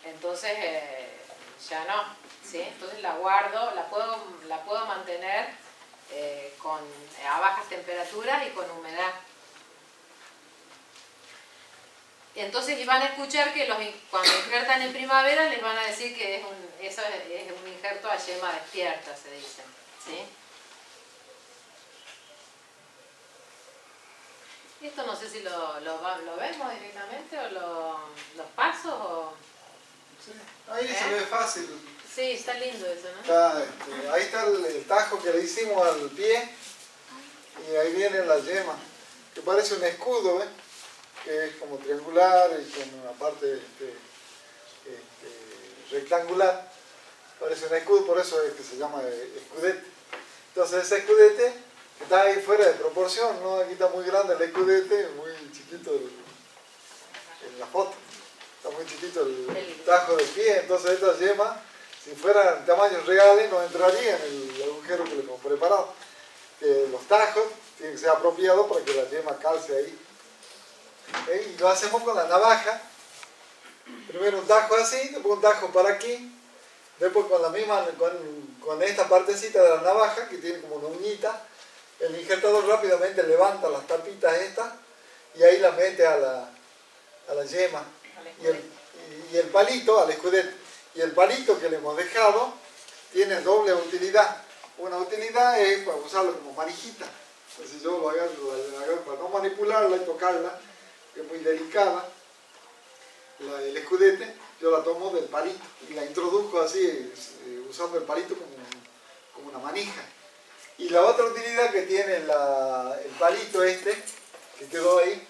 entonces ya no, ¿sí? Entonces la guardo, la puedo mantener a bajas temperaturas y con humedad. Entonces van a escuchar que cuando injertan en primavera les van a decir que eso es un injerto a yema despierta, se dice, ¿sí? Esto no sé si lo vemos directamente o los pasos o... Sí, ahí se ve fácil. Sí, está lindo eso, ¿no? Está, ahí está el tajo que le hicimos al pie y ahí viene la yema, que parece un escudo, ¿ves? Que es como triangular y con una parte rectangular. Parece un escudo, por eso es que se llama escudete. Entonces ese escudete que está ahí fuera de proporción, ¿no? Aquí está muy grande el escudete, muy chiquito en la foto. Está muy chiquito el tajo del pie, entonces esta yema, si fueran tamaños reales, no entraría en el agujero que le hemos preparado. Los tajos tienen que ser apropiados para que la yema calce ahí. Y lo hacemos con la navaja. Primero un tajo así, después un tajo para aquí. Después con la misma, con esta partecita de la navaja, que tiene como una uñita, el injertador rápidamente levanta las tapitas estas y ahí las mete a la yema. Y el palito, al escudete. Y el palito que le hemos dejado tiene doble utilidad. Una utilidad es para usarlo como manijita. Entonces yo lo agarro para no manipularla y tocarla, que es muy delicada. El escudete, yo la tomo del palito y la introduzco así, usando el palito como una manija. Y la otra utilidad que tiene el palito este, que quedó ahí,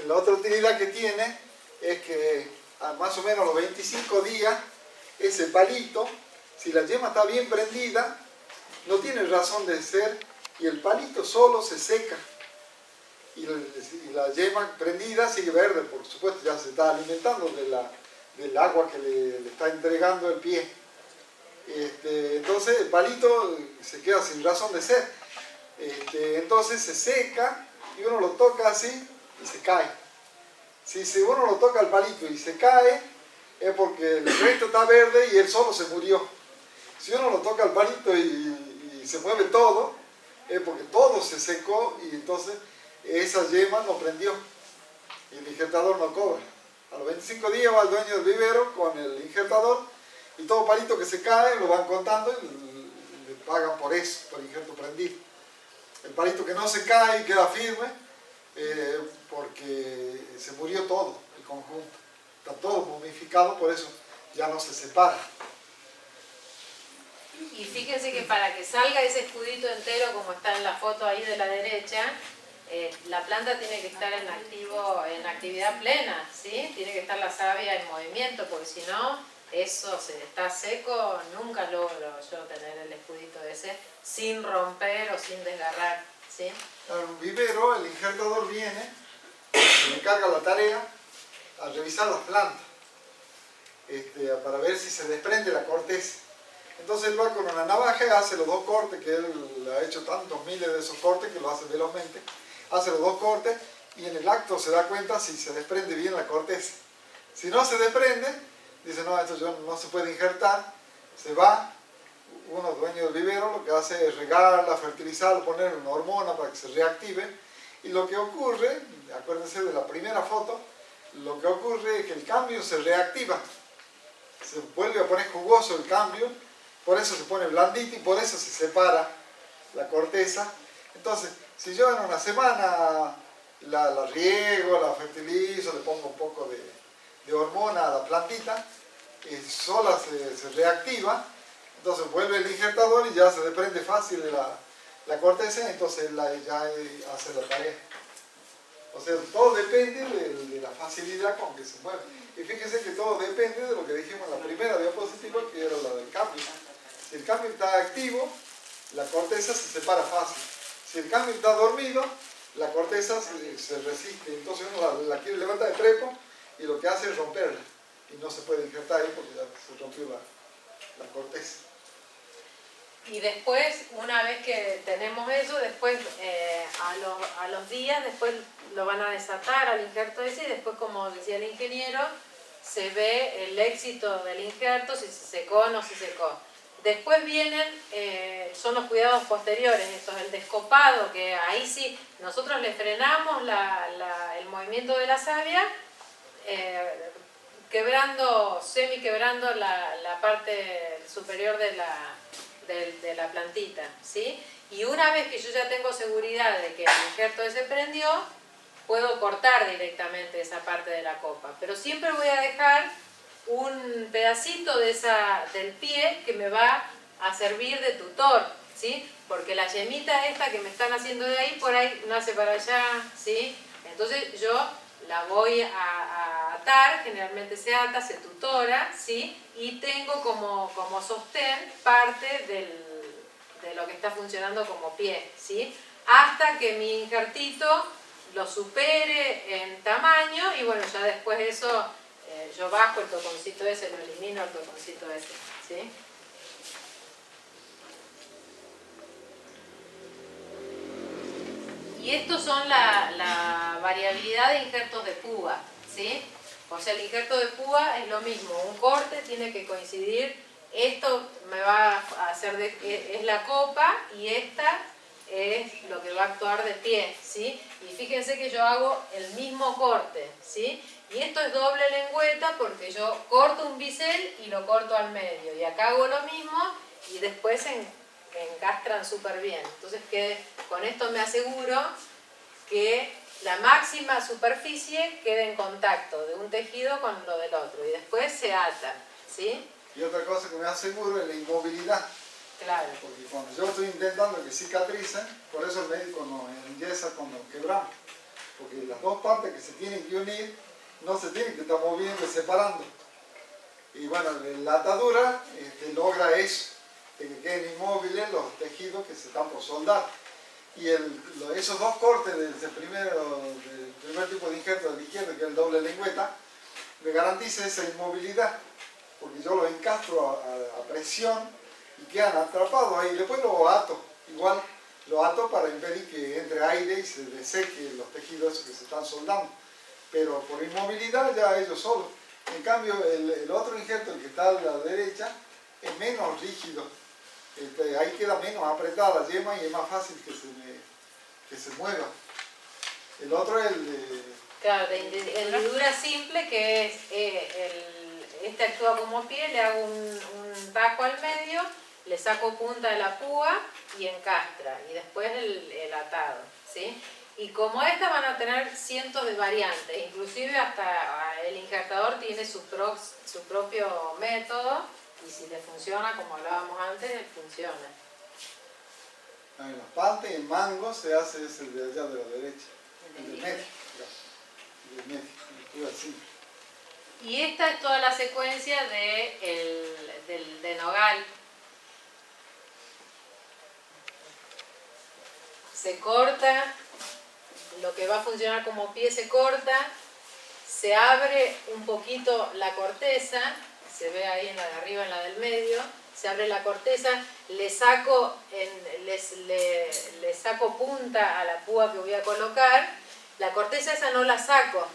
la otra utilidad que tiene es que a más o menos a los 25 días, ese palito, si la yema está bien prendida, no tiene razón de ser y el palito solo se seca. Y la yema prendida sigue verde, por supuesto, ya se está alimentando del agua que le está entregando el pie. Entonces el palito se queda sin razón de ser. Entonces se seca y uno lo toca así y se cae. Si uno lo toca al palito y se cae, es porque el resto está verde y él solo se murió. Si uno lo toca al palito y se mueve todo, es porque todo se secó y entonces esa yema no prendió y el injertador no cobra. A los 25 días va el dueño del vivero con el injertador y todo palito que se cae lo van contando y le pagan por eso, por injerto prendido. El palito que no se cae y queda firme, porque se murió todo, el conjunto. Está todo momificado, por eso ya no se separa. Y fíjense que para que salga ese escudito entero, como está en la foto ahí de la derecha, la planta tiene que estar en actividad plena, ¿sí? Tiene que estar la savia en movimiento, porque si no, eso se está seco, nunca logro yo tener el escudito ese sin romper o sin desgarrar, ¿sí? En un vivero, el injertador viene, se le encarga la tarea a revisar las plantas, para ver si se desprende la corteza. Entonces él va con una navaja y hace los dos cortes, que él ha hecho tantos miles de esos cortes que lo hace velozmente. Hace los dos cortes y en el acto se da cuenta si se desprende bien la corteza. Si no se desprende, dice no, esto no se puede injertar, se va. Uno, dueño del vivero, lo que hace es regarla, fertilizarla, poner una hormona para que se reactive. Y lo que ocurre, acuérdense de la primera foto, lo que ocurre es que el cambio se reactiva. Se vuelve a poner jugoso el cambio, por eso se pone blandito y por eso se separa la corteza. Entonces, si yo en una semana la riego, la fertilizo, le pongo un poco de hormona a la plantita, y sola se reactiva, entonces vuelve el injertador y ya se desprende fácil la corteza, entonces ya hace la tarea. O sea, todo depende de la facilidad con que se mueve. Y fíjense que todo depende de lo que dijimos en la primera diapositiva, que era la del cambio. Si el cambio está activo, la corteza se separa fácil. Si el cambio está dormido, la corteza se resiste. Entonces uno la quiere levantar de trepo y lo que hace es romperla. Y no se puede injertar ahí porque ya se rompió la corteza. Y después, una vez que tenemos eso, después a los días, después lo van a desatar al injerto ese y después, como decía el ingeniero, se ve el éxito del injerto, si se secó o no se secó. Después vienen, son los cuidados posteriores, esto es el descopado, que ahí sí nosotros le frenamos el movimiento de la savia, semi quebrando la parte superior de la plantita, ¿sí? Y una vez que yo ya tengo seguridad de que el injerto ese prendió, puedo cortar directamente esa parte de la copa. Pero siempre voy a dejar un pedacito del pie que me va a servir de tutor, ¿sí? Porque la yemita esta que me están haciendo de ahí, por ahí nace para allá, ¿sí? Entonces yo la voy a atar, generalmente se ata, se tutora, ¿sí? Y tengo como sostén parte de lo que está funcionando como pie, ¿sí? Hasta que mi injertito lo supere en tamaño y bueno, ya después de eso yo bajo el toconcito ese, lo elimino el toconcito ese, ¿sí? Y estos son la variabilidad de injertos de púa, ¿sí? O sea, el injerto de púa es lo mismo, un corte tiene que coincidir, esto me va a hacer, es la copa y esta es lo que va a actuar de pie, ¿sí? Y fíjense que yo hago el mismo corte, ¿sí? Y esto es doble lengüeta porque yo corto un bisel y lo corto al medio. Y acá hago lo mismo y después encastran súper bien. Entonces con esto me aseguro que la máxima superficie quede en contacto de un tejido con lo del otro. Y después se ata, ¿sí? Y otra cosa que me aseguro es la inmovilidad. Claro. Porque cuando yo estoy intentando que cicatricen, por eso el médico nos enyesa cuando quebramos. Porque las dos partes que se tienen que unir no se tienen que estar moviendo y separando. Y bueno, la atadura logra eso, de que queden inmóviles los tejidos que se están por soldar. Y esos dos cortes del primer tipo de injerto de la izquierda, que es el doble lengüeta, me garantiza esa inmovilidad. Porque yo los encastro a presión y quedan atrapados ahí. Después los ato, igual lo ato para impedir que entre aire y se deseque los tejidos esos que se están soldando. Pero por inmovilidad ya ellos solos. En cambio, el otro injerto, el que está a la derecha, es menos rígido. Ahí queda menos apretada la yema y es más fácil que se mueva. El otro es el de... Claro, de hendidura simple, que es este actúa como pie, le hago un tajo al medio, le saco punta de la púa y encastra, y después el atado, ¿sí? Y como estas van a tener cientos de variantes, inclusive hasta el injertador tiene su propio método, y si le funciona, como hablábamos antes, funciona. En la parte y el mango se hace ese de allá de la derecha, el del medio. El del medio, así. Y esta es toda la secuencia de nogal. Se corta, lo que va a funcionar como pie se corta, se abre un poquito la corteza, se ve ahí en la de arriba, en la del medio, se abre la corteza, le saco punta a la púa que voy a colocar, la corteza esa no la saco,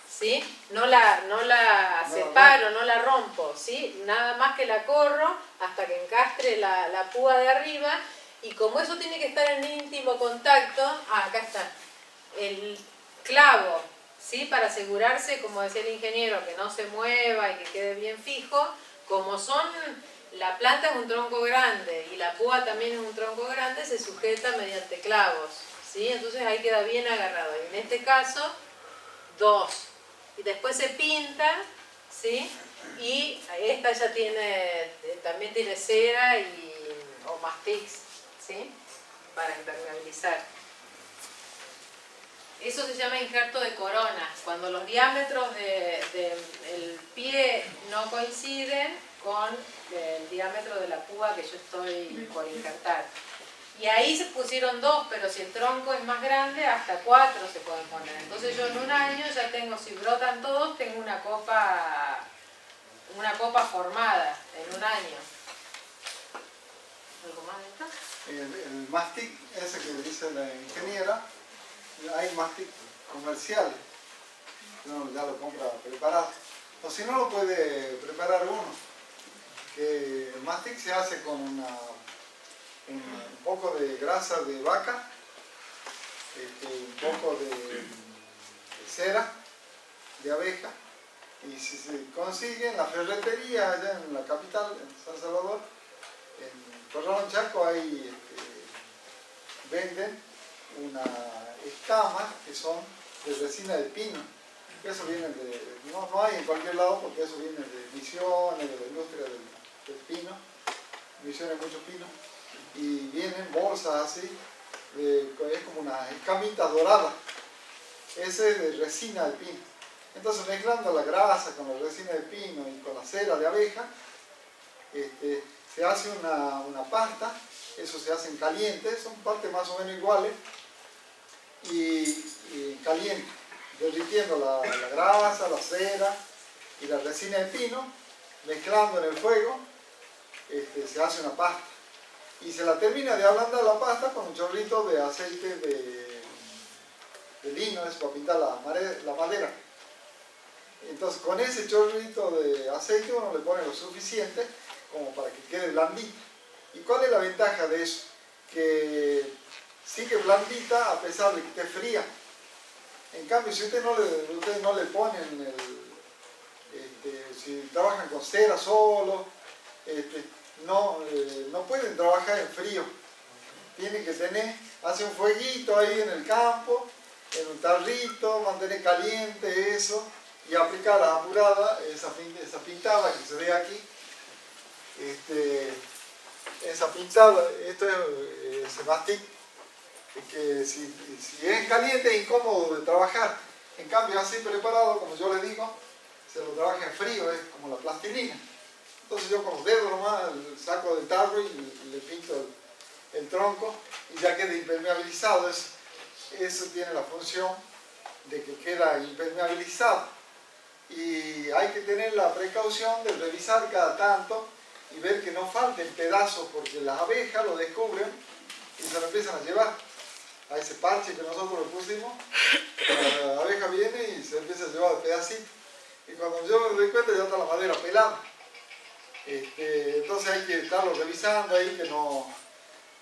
¿sí? No la separo, no la rompo, ¿sí? Nada más que la corro hasta que encastre la púa de arriba, y como eso tiene que estar en íntimo contacto, acá está, el clavo, ¿sí? Para asegurarse, como decía el ingeniero, que no se mueva y que quede bien fijo, como la planta es un tronco grande y la púa también es un tronco grande, se sujeta mediante clavos, ¿sí? Entonces ahí queda bien agarrado, y en este caso, 2. Y después se pinta, ¿sí? Y esta ya también tiene cera o mastix, ¿sí? Para impermeabilizar. Eso se llama injerto de corona, cuando los diámetros del pie no coinciden con el diámetro de la púa que yo estoy por injertar. Y ahí se pusieron 2, pero si el tronco es más grande, hasta 4 se pueden poner. Entonces yo en un año ya tengo, si brotan todos, tengo una copa formada en un año. ¿Algo más de esto? El mastic, ese que dice la ingeniera, hay mastic comerciales. Uno ya lo compra preparado. O si no, lo puede preparar uno. Que el mastic se hace con un poco de grasa de vaca, un poco de cera de abeja, y si se consigue en la ferretería allá en la capital, en San Salvador, en Corralón Chaco, ahí venden una escamas que son de resina de pino, Eso viene de, no hay en cualquier lado porque eso viene de Misiones, de la industria del pino. Misiones muchos pinos. Y vienen bolsas así, es como una escamita dorada. Ese es de resina de pino. Entonces mezclando la grasa con la resina de pino y con la cera de abeja, se hace una pasta. Eso se hace en caliente, son partes más o menos iguales, y caliente, derritiendo la grasa, la cera y la resina de pino, mezclando en el fuego, se hace una pasta. Y se la termina de ablandar la pasta con un chorrito de aceite de lino, es para pintar la madera. Entonces con ese chorrito de aceite uno le pone lo suficiente como para que quede blandito. ¿Y cuál es la ventaja de eso? Que sigue blandita a pesar de que esté fría. En cambio, si ustedes no le ponen si trabajan con cera solo, no pueden trabajar en frío. Tienen que hacer un fueguito ahí en el campo, en un tarrito, mantener caliente eso y aplicar a apurada esa pintada que se ve aquí. Esa pintada, esto es mastic, que si es caliente es incómodo de trabajar. En cambio, así preparado, como yo les digo, se lo trabaja en frío, es como la plastilina. Entonces yo con los dedos nomás saco del tarro y le pinto el tronco y ya queda impermeabilizado. Eso tiene la función de que queda impermeabilizado. Y hay que tener la precaución de revisar cada tanto y ver que no falten pedazos, porque las abejas lo descubren y se lo empiezan a llevar. A ese parche que nosotros le pusimos, la abeja viene y se empieza a llevar pedacitos. Y cuando yo me doy cuenta ya está la madera pelada. Entonces hay que estarlo revisando ahí que no...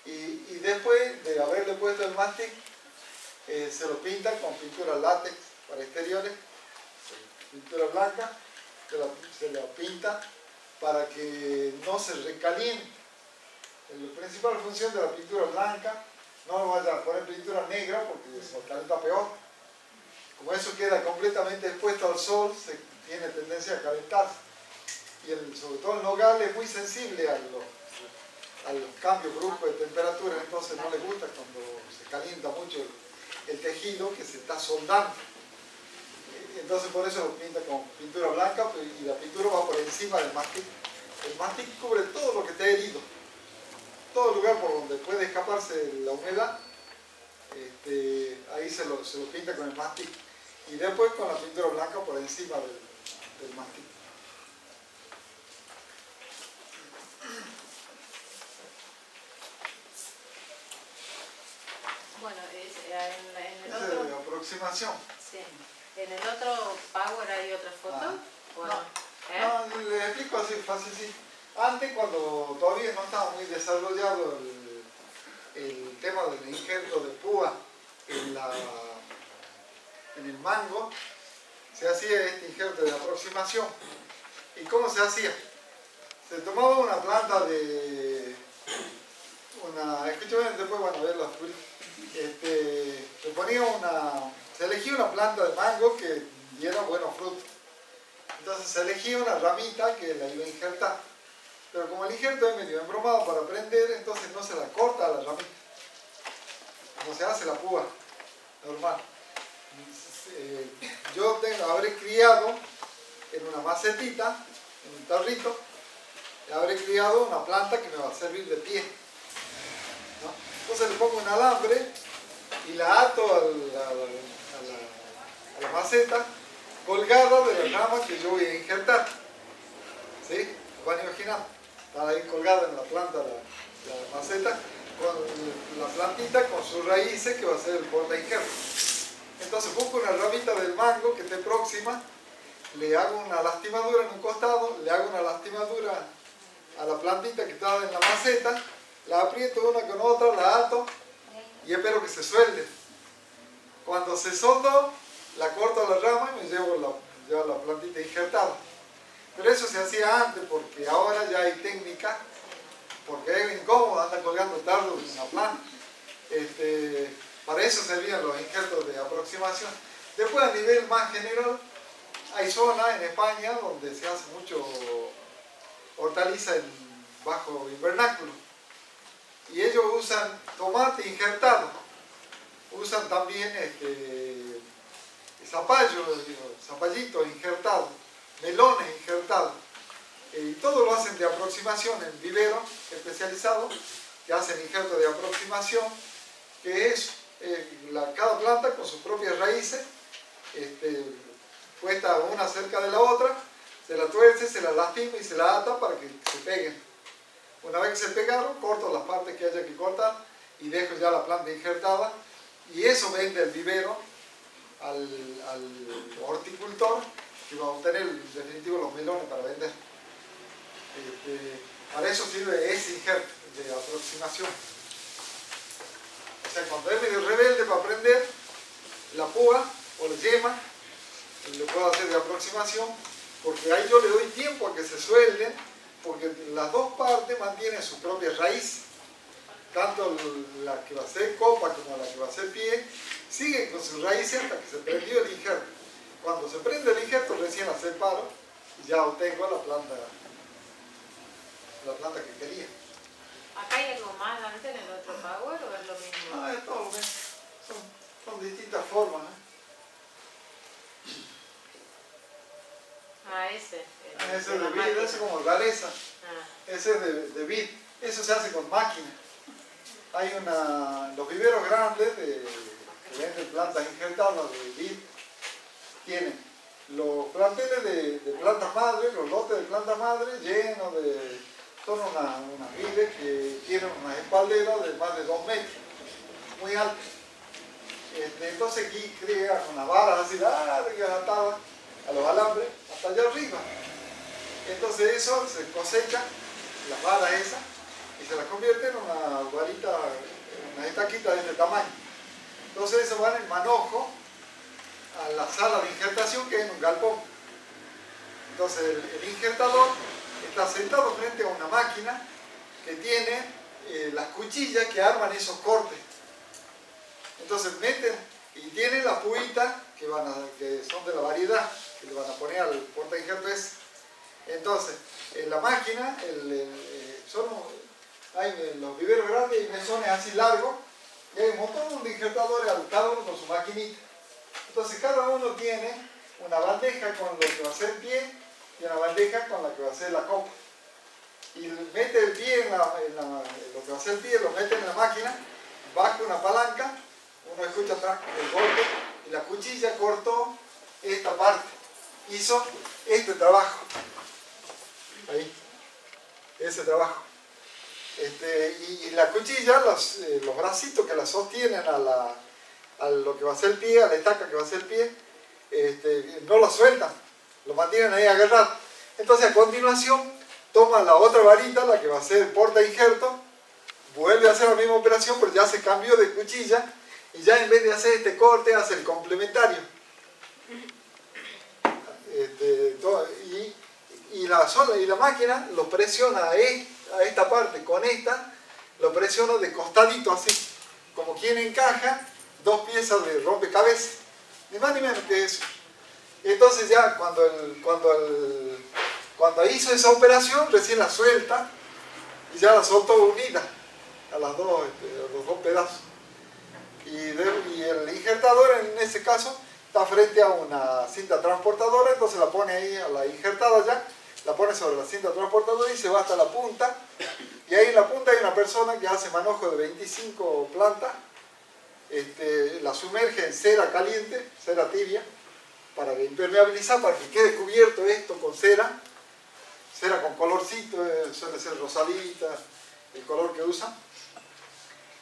Y después de haberle puesto el mastic, se lo pinta con pintura látex para exteriores, pintura blanca, se la pinta para que no se recaliente. La principal función de la pintura blanca, no lo vayan a poner pintura negra porque se calienta peor. Como eso queda completamente expuesto al sol, tiene tendencia a calentarse. Y sobre todo el nogal es muy sensible a los cambios bruscos de temperatura, entonces no le gusta cuando se calienta mucho el tejido que se está soldando. Entonces por eso lo pinta con pintura blanca y la pintura va por encima del mastic. El mastic cubre todo lo que esté herido. Todo lugar por donde puede escaparse la humedad, ahí se lo pinta con el mastic. Y después con la pintura blanca por encima del mastic. Bueno, en el Esa otro... es la aproximación. Sí. ¿En el otro Power hay otra foto? Bueno, No, les explico así, fácil, sí. Antes, cuando todavía no estaba muy desarrollado el tema del injerto de púa en el mango, se hacía este injerto de aproximación. ¿Y cómo se hacía? Se tomaba una planta escúchame, después van a ver las se elegía una planta de mango que diera buenos frutos. Entonces se elegía una ramita que la iba a injertar. Pero como el injerto es medio embromado para prender, entonces no se la corta a la ramita. Como se hace la púa normal. Yo habré criado en una macetita, en un tarrito, habré criado una planta que me va a servir de pie, ¿no? Entonces le pongo un alambre y la ato a la maceta colgada de la rama que yo voy a injertar. ¿Sí? Van imaginando. Está ahí colgada en la planta la maceta con la plantita con sus raíces que va a ser el porta injerto. Entonces busco una ramita del mango que esté próxima, le hago una lastimadura en un costado, le hago una lastimadura a la plantita que está en la maceta, la aprieto una con otra, la ato y espero que se suelte. Cuando se soldó, la corto a la rama y me llevo la plantita injertada. Pero eso se hacía antes porque ahora ya hay técnica, porque es incómodo andar colgando tardos en una planta. Para eso servían los injertos de aproximación. Después a nivel más general, hay zonas en España donde se hace mucho hortaliza bajo invernáculo. Y ellos usan tomate injertado. Usan también zapallitos injertados, melones injertados. Y todo lo hacen de aproximación en viveros especializados que hacen injertos de aproximación, que es cada planta con sus propias raíces, puesta una cerca de la otra, se la tuerce, se la lastima y se la ata para que se peguen. Una vez que se pegaron, corto las partes que haya que cortar y dejo ya la planta injertada, y eso vende el vivero al horticultor, que va a obtener en definitivo los melones para vender. Para eso sirve ese injerto de aproximación. O sea, cuando es medio rebelde para aprender, la púa o la yema lo puedo hacer de aproximación, porque ahí yo le doy tiempo a que se suelden, porque las dos partes mantienen su propia raíz. Tanto la que va a ser copa como la que va a ser pie siguen con sus raíces hasta que se prendió el injerto. Cuando se prende el injerto recién la separo y ya obtengo la planta que quería. ¿Acá hay algo más antes en el otro power o es lo mismo? No, es todo lo mismo. Son distintas formas. Ese. Ese es de vid, ese es como galesa. Ese es de vid. Eso se hace con máquina. Hay los viveros grandes que venden plantas injertadas de vid, tienen los planteles de plantas madres, los lotes de plantas madres llenos de... Son unas vides que tienen unas espalderas de más de 2 metros, muy altas. Entonces aquí crean unas varas así largas atadas a los alambres hasta allá arriba. Entonces eso se cosecha, las varas esas, y se las convierte en una varita, en una estaquita de este tamaño. Entonces eso va en el manojo a la sala de injertación, que es en un galpón. Entonces el injertador está sentado frente a una máquina que tiene las cuchillas que arman esos cortes. Entonces meten y tienen las puitas que son de la variedad que le van a poner al porta injerto ese. Entonces en la máquina hay los viveros grandes y mesones así largos, y hay un montón de injertadores, cada uno con su maquinita. Entonces cada uno tiene una bandeja con lo que va a ser pie y una bandeja con la que va a ser la copa. Y mete el pie lo que va a ser el pie, lo mete en la máquina, baja una palanca, uno escucha atrás el golpe y la cuchilla cortó esta parte, hizo este trabajo. Ahí, ese trabajo. Y la cuchilla, los bracitos que la sostienen a lo que va a ser el pie, a la estaca que va a ser el pie, no lo sueltan, lo mantienen ahí agarrado. Entonces a continuación toma la otra varita, la que va a ser el porta injerto, vuelve a hacer la misma operación, pero ya se cambió de cuchilla y ya en vez de hacer este corte hace el complementario. Y la máquina lo presiona a esta parte con esta, lo presiona de costadito así, como quien encaja 2 piezas de rompecabezas, ni más ni menos que eso. Entonces ya cuando hizo esa operación recién la suelta y ya la soltó unida a los dos pedazos. Y el injertador en ese caso está frente a una cinta transportadora, entonces la pone ahí a la injertada ya, la pone sobre la cinta transportadora y se va hasta la punta, y ahí en la punta hay una persona que hace manojo de 25 plantas, la sumerge en cera caliente, cera tibia, para impermeabilizar, para que quede cubierto esto con cera con colorcito, suele ser rosadita, el color que usan,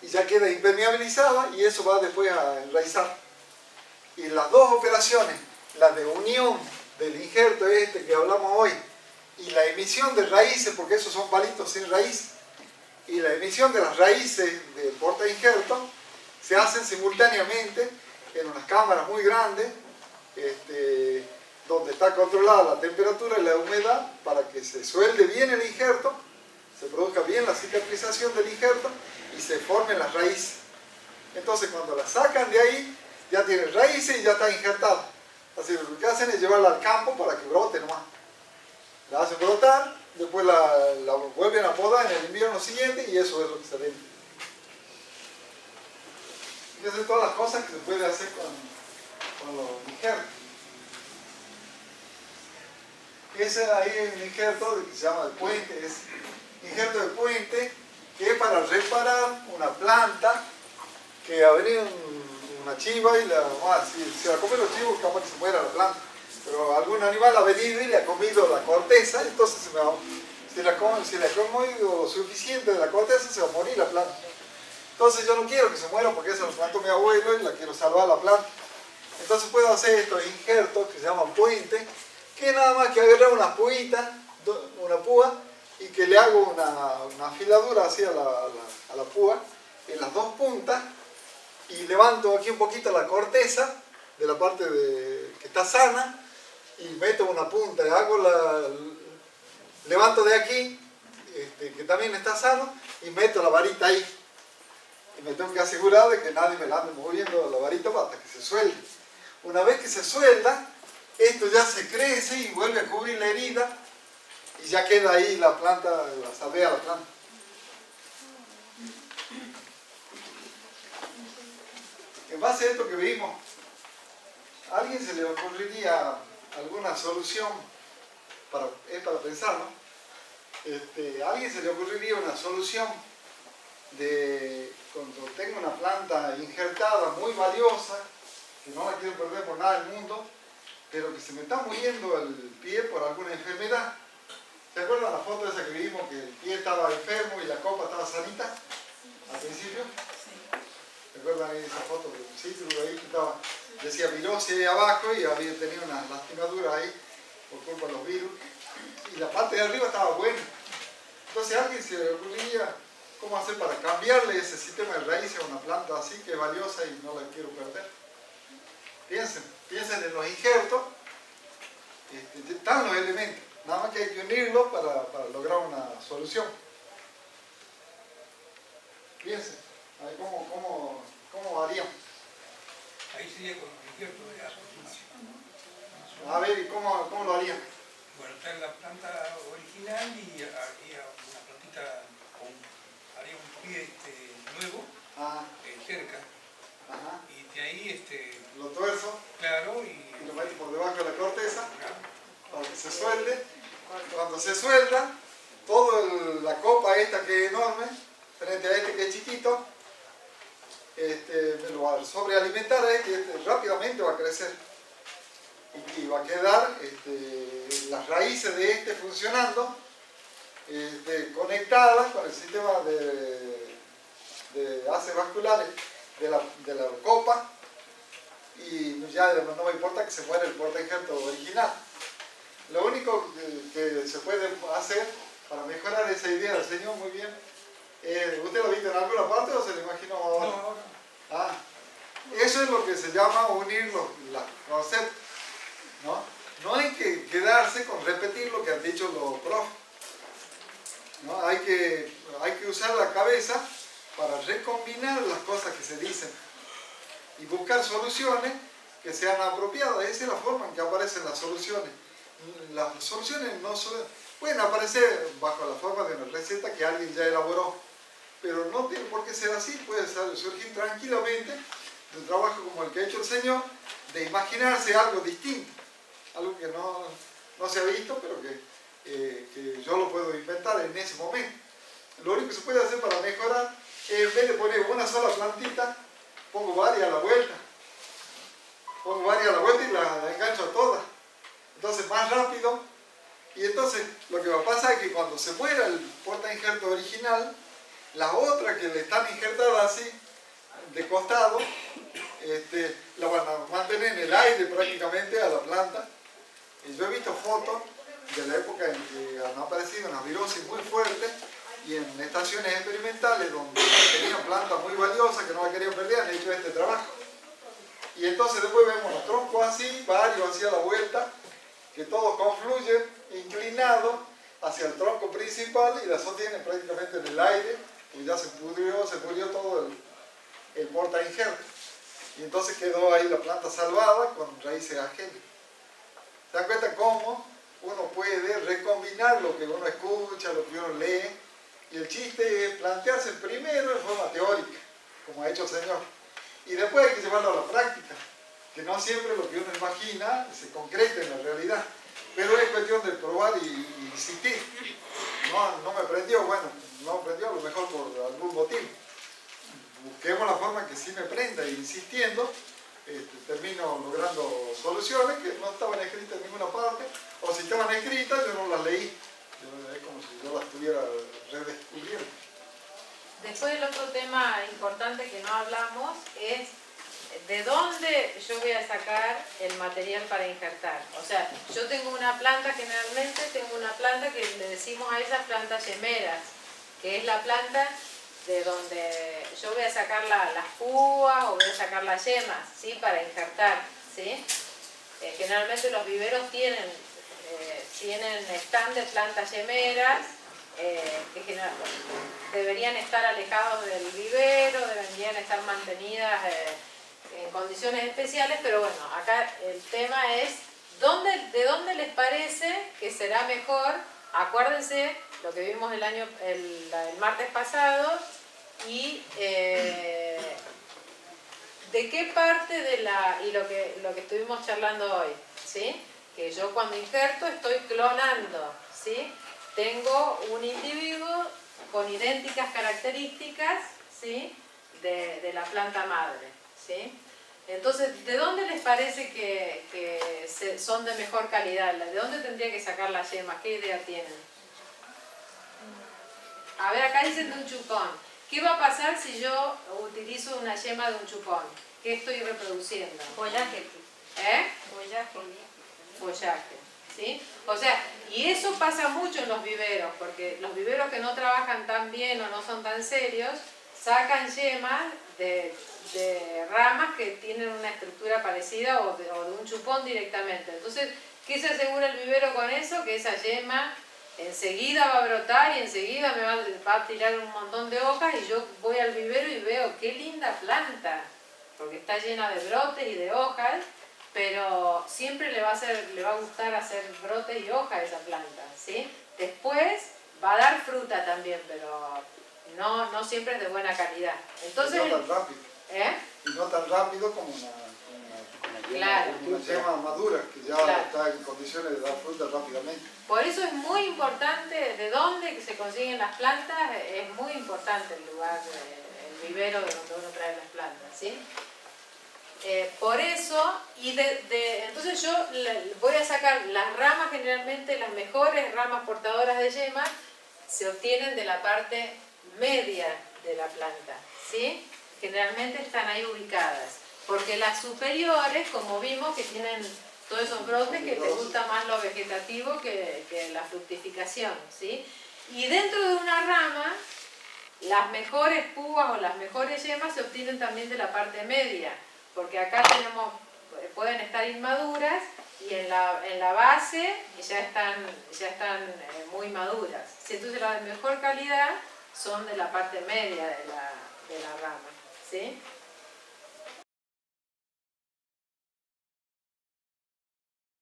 y ya queda impermeabilizada y eso va después a enraizar. Y las dos operaciones, la de unión del injerto que hablamos hoy, y la emisión de raíces, porque esos son palitos sin raíz, y la emisión de las raíces del porta injerto, se hacen simultáneamente en unas cámaras muy grandes, donde está controlada la temperatura y la humedad para que se suelde bien el injerto, se produzca bien la cicatrización del injerto y se formen las raíces. Entonces cuando la sacan de ahí, ya tiene raíces y ya está injertada. Así que lo que hacen es llevarla al campo para que brote nomás. La hacen brotar, después la vuelven a podar en el invierno siguiente y eso es lo que se vende. Fíjense todas las cosas que se puede hacer con los injertos. Ese ahí es un injerto que se llama de puente, es injerto de puente que es para reparar una planta que ha venido una chiva y si la comen los chivos capaz que se muera la planta, pero algún animal ha venido y le ha comido la corteza, entonces si le ha comido lo suficiente de la corteza se va a morir la planta. Entonces yo no quiero que se muera porque eso lo plantó mi abuelo y la quiero salvar la planta. Entonces puedo hacer estos injertos que se llaman puente, que nada más que agarrar una puita, una púa, y que le hago una afiladura así a la púa, en las dos puntas, y levanto aquí un poquito la corteza de la parte que está sana, y meto una punta, levanto de aquí, que también está sano, y meto la varita ahí. Y me tengo que asegurar de que nadie me la ande moviendo la varita hasta que se suelde. Una vez que se suelda, esto ya se crece y vuelve a cubrir la herida y ya queda ahí la planta, la salvea la planta. En base a esto que vimos, ¿a alguien se le ocurriría alguna solución? Es para pensar, ¿no? ¿A alguien se le ocurriría una solución de cuando tengo una planta injertada muy valiosa, que no la quiero perder por nada del mundo, pero que se me está muriendo el pie por alguna enfermedad? ¿Se acuerdan la foto esa que vimos que el pie estaba enfermo y la copa estaba sanita al principio? ¿Se acuerdan esa foto de un círculo ahí que decía virosis ahí abajo y había tenido una lastimadura ahí por culpa de los virus? Y la parte de arriba estaba buena. Entonces a alguien se le ocurriría cómo hacer para cambiarle ese sistema de raíces a una planta así que es valiosa y no la quiero perder. Piensen en los injertos, están los elementos, nada más que hay que unirlos para lograr una solución. Piensen, a ver cómo harían. Ahí sería con los injertos de aproximación. A ver, ¿cómo lo harían? Bueno, traer la planta original y haría una plantita, haría un pie nuevo, cerca. Ajá. Y de ahí lo tuerzo, claro, y lo meto por debajo de la corteza para que se suelde. Cuando se suelda, toda la copa esta que es enorme, frente a este que es chiquito, me lo va a sobrealimentar a rápidamente va a crecer. Y va a quedar las raíces de funcionando, conectadas con el sistema de haces vasculares de la copa, y ya no me importa que se muera el portainjerto original. Lo único que se puede hacer para mejorar esa idea del señor muy bien, ¿usted lo ha visto en alguna parte o se lo imaginó ahora? No, ahora. Eso es lo que se llama unir los conceptos, ¿no? No hay que quedarse con repetir lo que han dicho los profes, ¿no? Hay que usar la cabeza para recombinar las cosas que se dicen y buscar soluciones que sean apropiadas. Esa es la forma en que aparecen las soluciones. Las soluciones no pueden aparecer bajo la forma de una receta que alguien ya elaboró, pero no tiene por qué ser así. Puede surgir tranquilamente de un trabajo como el que ha hecho el Señor, de imaginarse algo distinto, algo que no se ha visto, pero que yo lo puedo inventar en ese momento. Lo único que se puede hacer para mejorar es, en vez de poner una sola plantita, pongo varias a la vuelta. Pongo varias a la vuelta y las engancho a todas. Entonces más rápido. Y entonces lo que va a pasar es que cuando se muera el portainjerto original, las otras que le están injertadas así, de costado, la van a mantener en el aire prácticamente a la planta. Y yo he visto fotos de la época en que han aparecido unas virosis muy fuertes y en estaciones experimentales donde tenían plantas muy valiosas que no la querían perder, han hecho este trabajo. Y entonces después vemos los troncos así, varios hacia la vuelta, que todos confluyen inclinados hacia el tronco principal y la sostienen prácticamente en el aire, y ya se pudrió todo el portainjerto. Y entonces quedó ahí la planta salvada con raíces ajenas. ¿Te das cuenta cómo uno puede recombinar lo que uno escucha, lo que uno lee? Y el chiste es plantearse primero en forma teórica, como ha hecho el Señor. Y después hay que llevarlo a la práctica, que no siempre lo que uno imagina se concreta en la realidad. Pero es cuestión de probar y insistir. No me prendió, bueno, no me prendió a lo mejor por algún motivo. Busquemos la forma que sí me prenda y insistiendo, termino logrando soluciones que no estaban escritas en ninguna parte, o si estaban escritas yo no las leí. Es como si yo las estuviera redescubriendo. Después el otro tema importante que no hablamos es de dónde yo voy a sacar el material para injertar. O sea, yo tengo una planta, generalmente tengo una planta que le decimos a esas plantas yemeras, que es la planta de donde yo voy a sacar las púas o voy a sacar las yemas, ¿sí? Para injertar, ¿sí? Generalmente los viveros tienen stand de plantas yemeras, que deberían estar alejados del vivero, deberían estar mantenidas en condiciones especiales, pero bueno, acá el tema es ¿de dónde les parece que será mejor? Acuérdense lo que vimos el martes pasado y de qué parte y lo que estuvimos charlando hoy, ¿sí? Que yo cuando injerto estoy clonando, ¿sí? Tengo un individuo con idénticas características, ¿sí? de la planta madre, ¿sí? Entonces, ¿de dónde les parece que son de mejor calidad? ¿De dónde tendría que sacar las yemas? ¿Qué idea tienen? A ver, acá dicen de un chupón. ¿Qué va a pasar si yo utilizo una yema de un chupón? ¿Qué estoy reproduciendo? Follaje. Follaje, ¿sí? O sea, y eso pasa mucho en los viveros, porque los viveros que no trabajan tan bien o no son tan serios, sacan yemas de ramas que tienen una estructura parecida o de un chupón directamente. Entonces, ¿qué se asegura el vivero con eso? Que esa yema enseguida va a brotar y enseguida me va a tirar un montón de hojas y yo voy al vivero y veo qué linda planta, porque está llena de brotes y de hojas, pero siempre le va a gustar hacer brotes y hojas a esa planta, ¿sí? Después va a dar fruta también, pero no siempre es de buena calidad. Entonces, y no tan rápido. Y no tan rápido como una yema madura, que ya está en condiciones de dar fruta rápidamente. Por eso es muy importante de dónde se consiguen las plantas, es muy importante el lugar, el vivero de donde uno trae las plantas, ¿sí? Por eso, entonces yo voy a sacar las ramas, generalmente las mejores ramas portadoras de yemas se obtienen de la parte media de la planta, ¿sí? Generalmente están ahí ubicadas, porque las superiores, como vimos, que tienen todos esos brotes que les gusta más lo vegetativo que la fructificación, ¿sí? Y dentro de una rama, las mejores púas o las mejores yemas se obtienen también de la parte media, porque acá pueden estar inmaduras y en la base ya están muy maduras. Entonces las de mejor calidad son de la parte media de la rama, ¿sí?